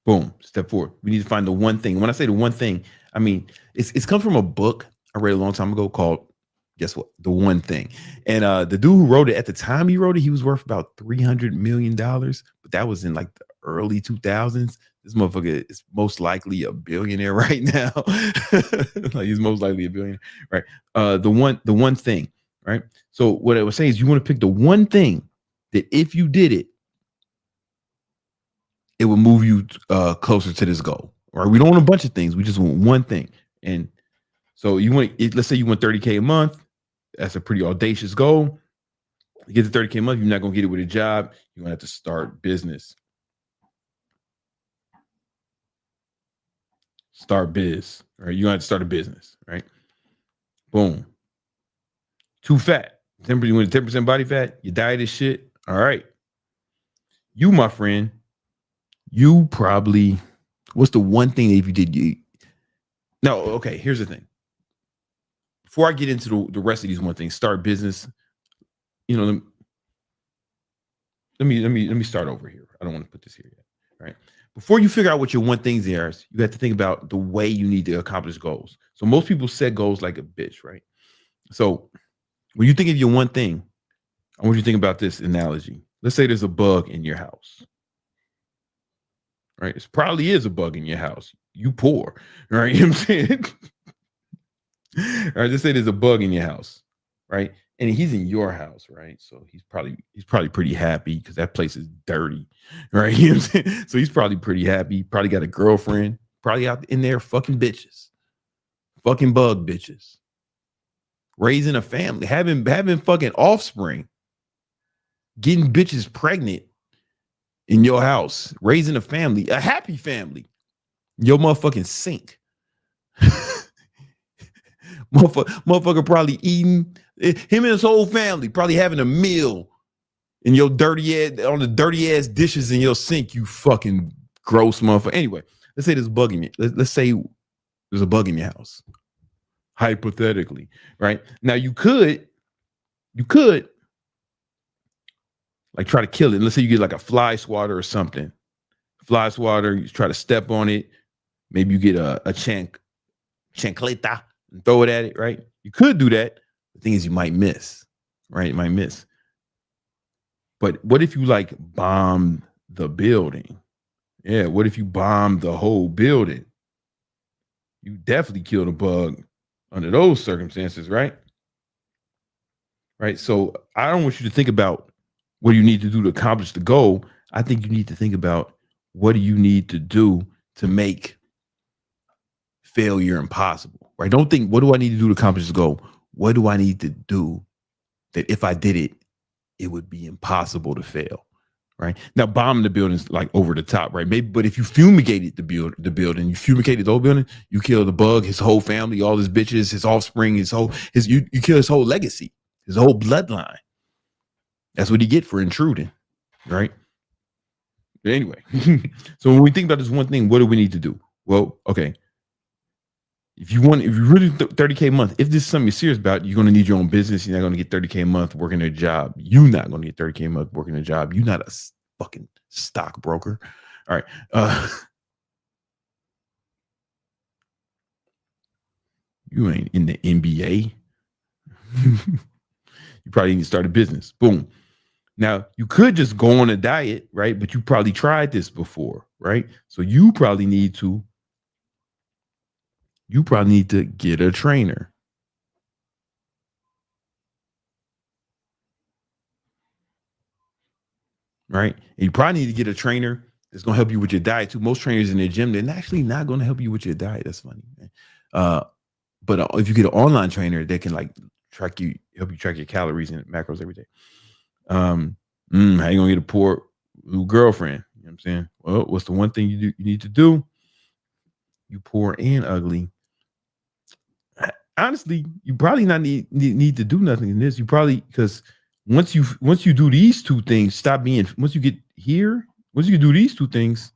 Boom. Step 4. We need to find the one thing. When I say the one thing, I mean it's come from a book I read a long time ago called, guess what? The One Thing. And the dude who wrote it, at the time he wrote it, he was worth about $300 million. But that was in like the early 2000s. This motherfucker is most likely a billionaire right now. Like he's most likely a billionaire, right? The one thing, right? So what I was saying is you want to pick the one thing that if you did it, it will move you closer to this goal. Right? We don't want a bunch of things. We just want one thing. And so let's say you want 30K a month. That's a pretty audacious goal. You get to 30K a month, you're not gonna get it with a job. You're gonna have to start business. Start biz, right? You have to start a business, right? Boom. Too fat. 10%, you want 10% body fat, your diet is shit. All right. You, my friend, you probably, what's the one thing that if you did you no, okay, here's the thing. Before I get into the rest of these one things, start business, you know, let me start over here. I don't want to put this here yet. Right. Before you figure out what your one things are, you have to think about the way you need to accomplish goals. So most people set goals like a bitch, right? So when you think of your one thing, I want you to think about this analogy. Let's say there's a bug in your house. Right? It probably is a bug in your house. You poor, right? You know what I'm saying? All right, let's say there's a bug in your house, right? And he's in your house, right? So he's probably pretty happy because that place is dirty, right? You know what I'm saying? So he's probably pretty happy. Probably got a girlfriend, probably out in there fucking bitches, fucking bug bitches, raising a family, having fucking offspring, getting bitches pregnant in your house, raising a family, a happy family. Your motherfucking sink. Motherfucker probably eating, him and his whole family probably having a meal in your dirty ass, on the dirty ass dishes in your sink, you fucking gross motherfucker. Anyway, let's say there's a bug in you. Let's say there's a bug in your house. Hypothetically, right? Now you could like try to kill it. Let's say you get like a fly swatter or something. Fly swatter, you try to step on it. Maybe you get a chancleta and throw it at it, right? You could do that. The thing is, you might miss, right? You might miss. But what if you like bomb the building? Yeah, what if you bomb the whole building? You definitely killed a bug under those circumstances, right? Right. So I don't want you to think about what you need to do to accomplish the goal. I think you need to think about what do you need to do to make failure impossible, right? Don't think, what do I need to do to accomplish the goal? What do I need to do that if I did it, it would be impossible to fail, right? Now, bombing the building is like over the top, right? Maybe, but if you fumigated the building, you fumigated the whole building, you kill the bug, his whole family, all his bitches, his offspring, you kill his whole legacy, his whole bloodline. That's what he get for intruding, right? But anyway, so when we think about this one thing, what do we need to do? Well, okay. If you really 30K a month, if this is something you're serious about, you're going to need your own business. You're not going to get 30K a month working a job. You're not going to get 30K a month working a job. You're not a fucking stockbroker. All right. You ain't in the NBA. You probably need to start a business. Boom. Now, you could just go on a diet, right? But you probably tried this before, right? So you probably need to get a trainer. Right? And you probably need to get a trainer that's going to help you with your diet too. Most trainers in the gym, they're actually not going to help you with your diet. That's funny. But if you get an online trainer, they can like help you track your calories and macros every day. How you gonna get a poor new girlfriend? You know what I'm saying? Well, what's the one thing you need to do? You poor and ugly. Honestly, you probably not need to do nothing in this. You probably, because once you do these two things, once you do these two things,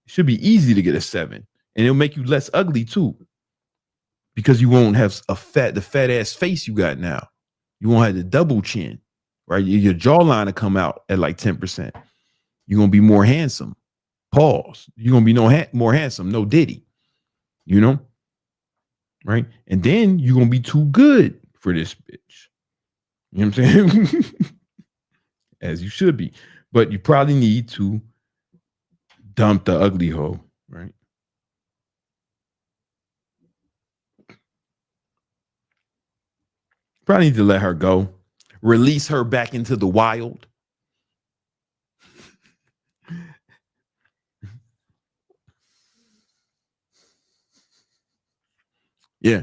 it should be easy to get a 7. And it'll make you less ugly too. Because you won't have the fat ass face you got now. You won't have the double chin, right? Your jawline will come out at like 10%. You're gonna be more handsome. Pause. You're gonna be more handsome, no Diddy. You know? Right? And then you're gonna be too good for this bitch. You know what I'm saying? As you should be. But you probably need to dump the ugly hoe, right? Probably need to let her go. Release her back into the wild. Yeah.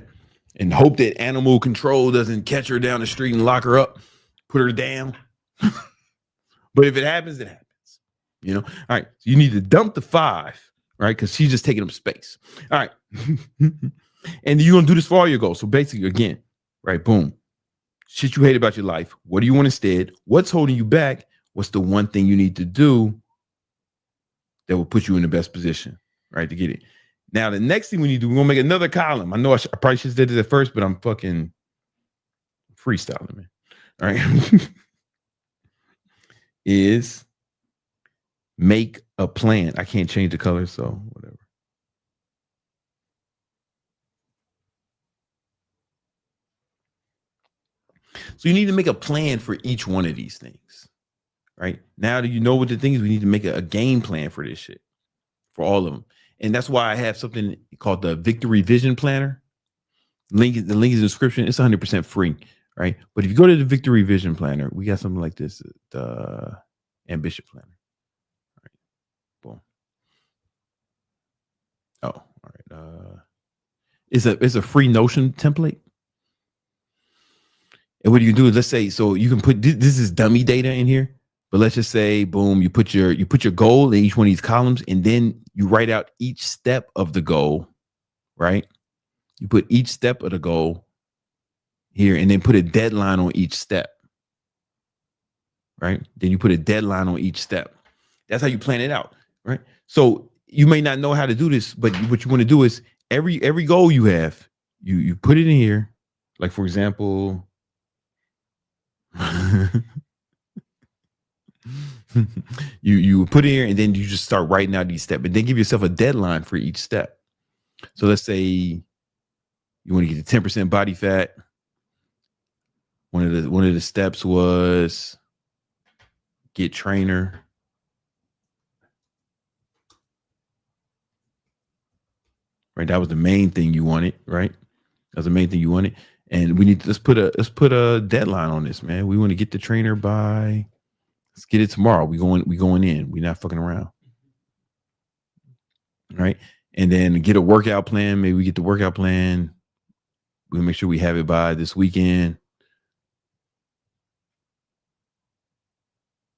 And hope that animal control doesn't catch her down the street and lock her up, put her down. But if it happens, it happens. All right. So you need to dump the 5, right? Because she's just taking up space. All right. And you're going to do this for all your goals. So basically, again, right, boom. Shit you hate about your life. What do you want instead? What's holding you back? What's the one thing you need to do that will put you in the best position, right, to get it? Now, the next thing we need to do, we're going to make another column. I know I probably should have did it at first, but I'm fucking freestyling, man. All right. Is make a plan. I can't change the color, so whatever. So you need to make a plan for each one of these things, right? Now that you know what the things, we need to make a game plan for this shit, for all of them. And that's why I have something called the Victory Vision Planner. The link is in the description. It's 100% free, right? But if you go to the Victory Vision Planner, we got something like this, the Ambition Planner. All right, boom. Oh, all right. It's a free Notion template. And what you do is, let's say, so you can put this is dummy data in here, but let's just say, boom, you put your goal in each one of these columns, and then you write out each step of the goal, right? You put each step of the goal here, and then put a deadline on each step, right? Then you put a deadline on each step. That's how you plan it out, right? So you may not know how to do this, but what you want to do is every goal you have, you put it in here. Like, for example, you put it here, and then you just start writing out each step, and then give yourself a deadline for each step. So let's say you want to get to 10% body fat. One of the steps was get trainer. Right, that was the main thing you wanted, right? That was the main thing you wanted. And we need to let's put a deadline on this, man. We want to get the trainer by, let's get it tomorrow. We going in. We're not fucking around. Right. And then get a workout plan. Maybe we get the workout plan. We'll make sure we have it by this weekend.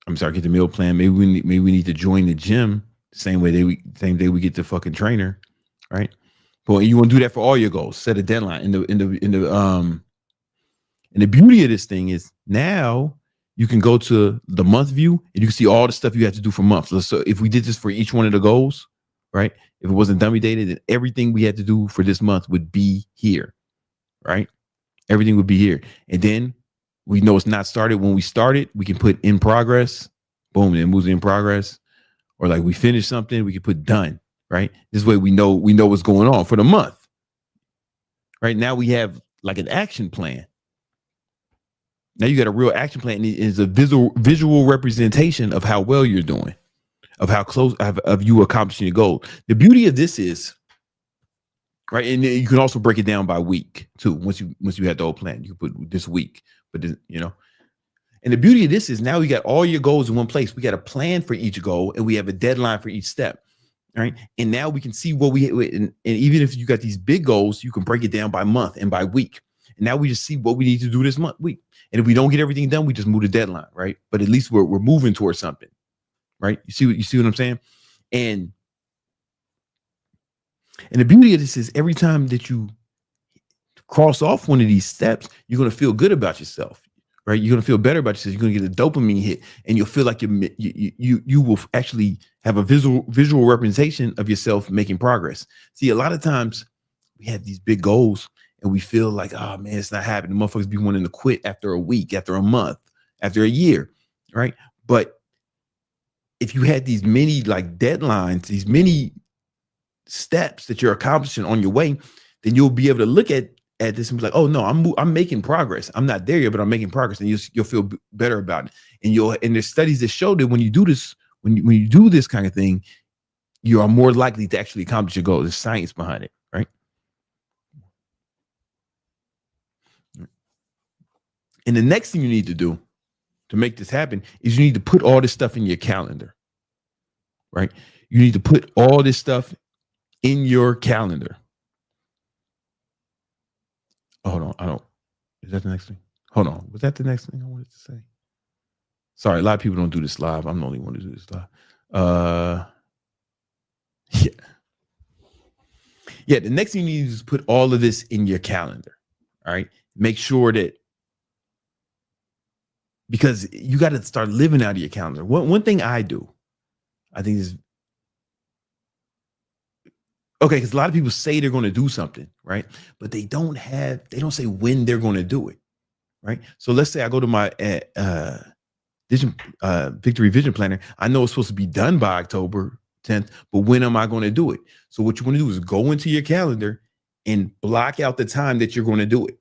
I'm sorry, get the meal plan. Maybe we need to join the gym the same day we get the fucking trainer. Right. But you want to do that for all your goals. Set a deadline. And the beauty of this thing is now you can go to the month view and you can see all the stuff you have to do for months. So if we did this for each one of the goals, right? If it wasn't dummy data, then everything we had to do for this month would be here, right? Everything would be here. And then we know it's not started. When we started, we can put in progress. Boom, and it moves in progress. Or like we finished something, we can put done. Right. This way we know what's going on for the month. Right now we have like an action plan. Now you got a real action plan. It is a visual representation of how well you're doing, of how close of you accomplishing your goal. The beauty of this is, right, and you can also break it down by week too. Once you had the whole plan, you can put this week, but then, and the beauty of this is now we got all your goals in one place. We got a plan for each goal, and we have a deadline for each step. Right. And now we can see what and even if you got these big goals, you can break it down by month and by week. And now we just see what we need to do this week. And if we don't get everything done, we just move the deadline. Right. But at least we're moving towards something. Right. You see what I'm saying? And the beauty of this is every time that you cross off one of these steps, you're going to feel good about yourself. Right. You're going to feel better about yourself. You're going to get a dopamine hit, and you'll feel like you will actually have a visual representation of yourself making progress. See, a lot of times we have these big goals and we feel like, oh man, it's not happening. Motherfuckers be wanting to quit after a week, after a month, after a year. Right. But if you had these many like deadlines, these many steps that you're accomplishing on your way, then you'll be able to look at this and be like, oh no, I'm making progress. I'm not there yet, but I'm making progress, and you'll feel better about it. And there's studies that show that when you do this, when you do this kind of thing, you are more likely to actually accomplish your goal. There's science behind it, right? And the next thing you need to do to make this happen is you need to put all this stuff in your calendar, right? You need to put all this stuff in your calendar. Is that the next thing? Hold on. Was that the next thing I wanted to say? Sorry, a lot of people don't do this live. I'm the only one to do this live. Yeah. Yeah, the next thing you need is put all of this in your calendar. All right. Make sure that, because you got to start living out of your calendar. One thing I do, I think is, okay, because a lot of people say they're going to do something, right? But they don't say when they're going to do it, right? So let's say I go to my Victory Vision Planner. I know it's supposed to be done by October 10th, but when am I going to do it? So what you want to do is go into your calendar and block out the time that you're going to do it,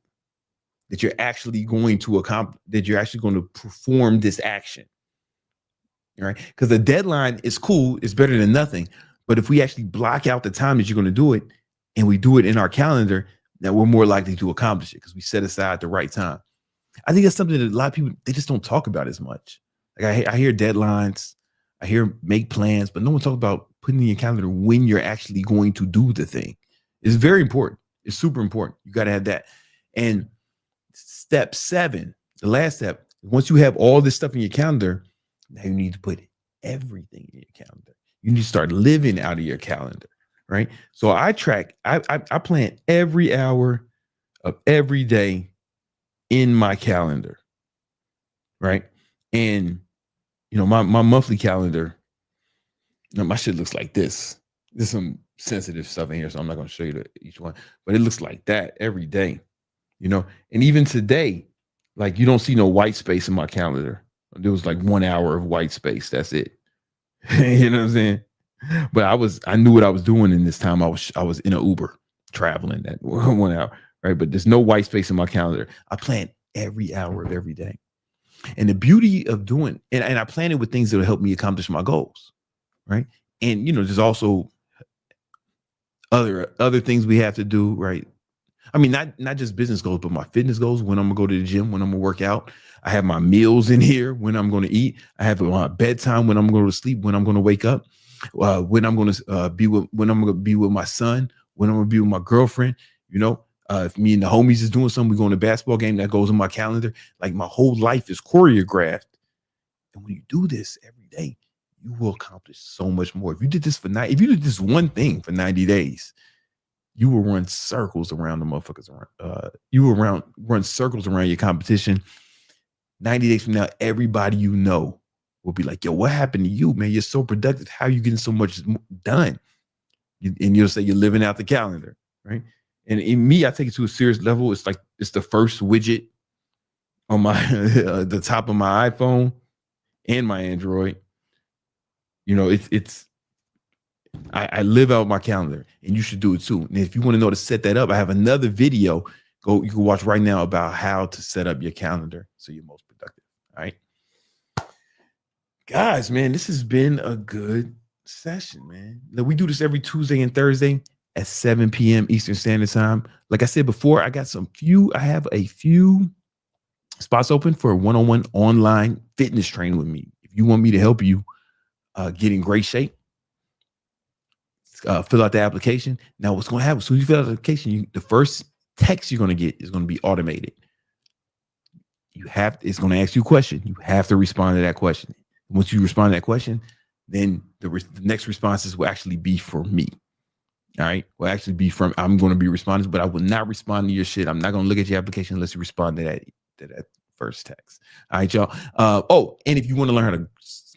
that you're actually going to accomplish, that you're actually going to perform this action. All right? Because the deadline is cool, it's better than nothing. But if we actually block out the time that you're going to do it and we do it in our calendar, then we're more likely to accomplish it because we set aside the right time. I think that's something that a lot of people, they just don't talk about as much. Like I hear deadlines, I hear make plans, but no one talks about putting in your calendar when you're actually going to do the thing. It's very important. It's super important. You got to have that. And step 7, the last step, once you have all this stuff in your calendar, now you need to put everything in your calendar. You need to start living out of your calendar, right? So I plan every hour of every day in my calendar, right? And you know, my monthly calendar, you know, my shit looks like this. There's some sensitive stuff in here, so I'm not going to show you each one, but it looks like that every day, you know. And even today, like, you don't see no white space in my calendar. There was like 1 hour of white space. That's it. You know what I'm saying? But I knew what I was doing in this time. I was in an Uber traveling that 1 hour, right? But there's no white space in my calendar. I plan every hour of every day. And the beauty of doing, and I plan it with things that will help me accomplish my goals, right? And, you know, there's also other things we have to do, right? I mean, not just business goals, but my fitness goals, when I'm gonna go to the gym, when I'm gonna work out. I have my meals in here, when I'm gonna eat. I have my bedtime, when I'm going to sleep, when I'm gonna wake up, when I'm gonna be with my son, when I'm gonna be with my girlfriend. You know, if me and the homies is doing something, we go to a basketball game, that goes in my calendar. Like, my whole life is choreographed. And when you do this every day, you will accomplish so much more. If you did this one thing for 90 days, you will run circles around the motherfuckers around. You will run circles around your competition. 90 days from now, everybody you know will be like, yo, what happened to you, man? You're so productive. How are you getting so much done? And you'll say you're living out the calendar, right? And in me, I take it to a serious level. It's like, it's the first widget on my the top of my iPhone and my Android. You know, I live out my calendar, and you should do it too. And if you want to know how to set that up, I have another video you can watch right now about how to set up your calendar so you're most productive. All right, guys, man, this has been a good session, man. We do this every Tuesday and Thursday at 7 p.m. Eastern Standard Time. Like I said before, I have a few spots open for a one-on-one online fitness training with me. If you want me to help you get in great shape, fill out the application. Now, what's going to happen? As soon as you fill out the application, the first text you're going to get is going to be automated. It's going to ask you a question. You have to respond to that question. Once you respond to that question, then the next responses will actually be for me. All right. Will actually be I'm going to be responding, but I will not respond to your shit. I'm not going to look at your application unless you respond to that first text. All right, y'all. And if you want to learn how to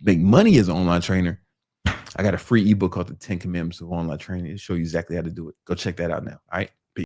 make money as an online trainer, I got a free ebook called The 10 Commandments of Online Training. It'll show you exactly how to do it. Go check that out now. All right. Peace.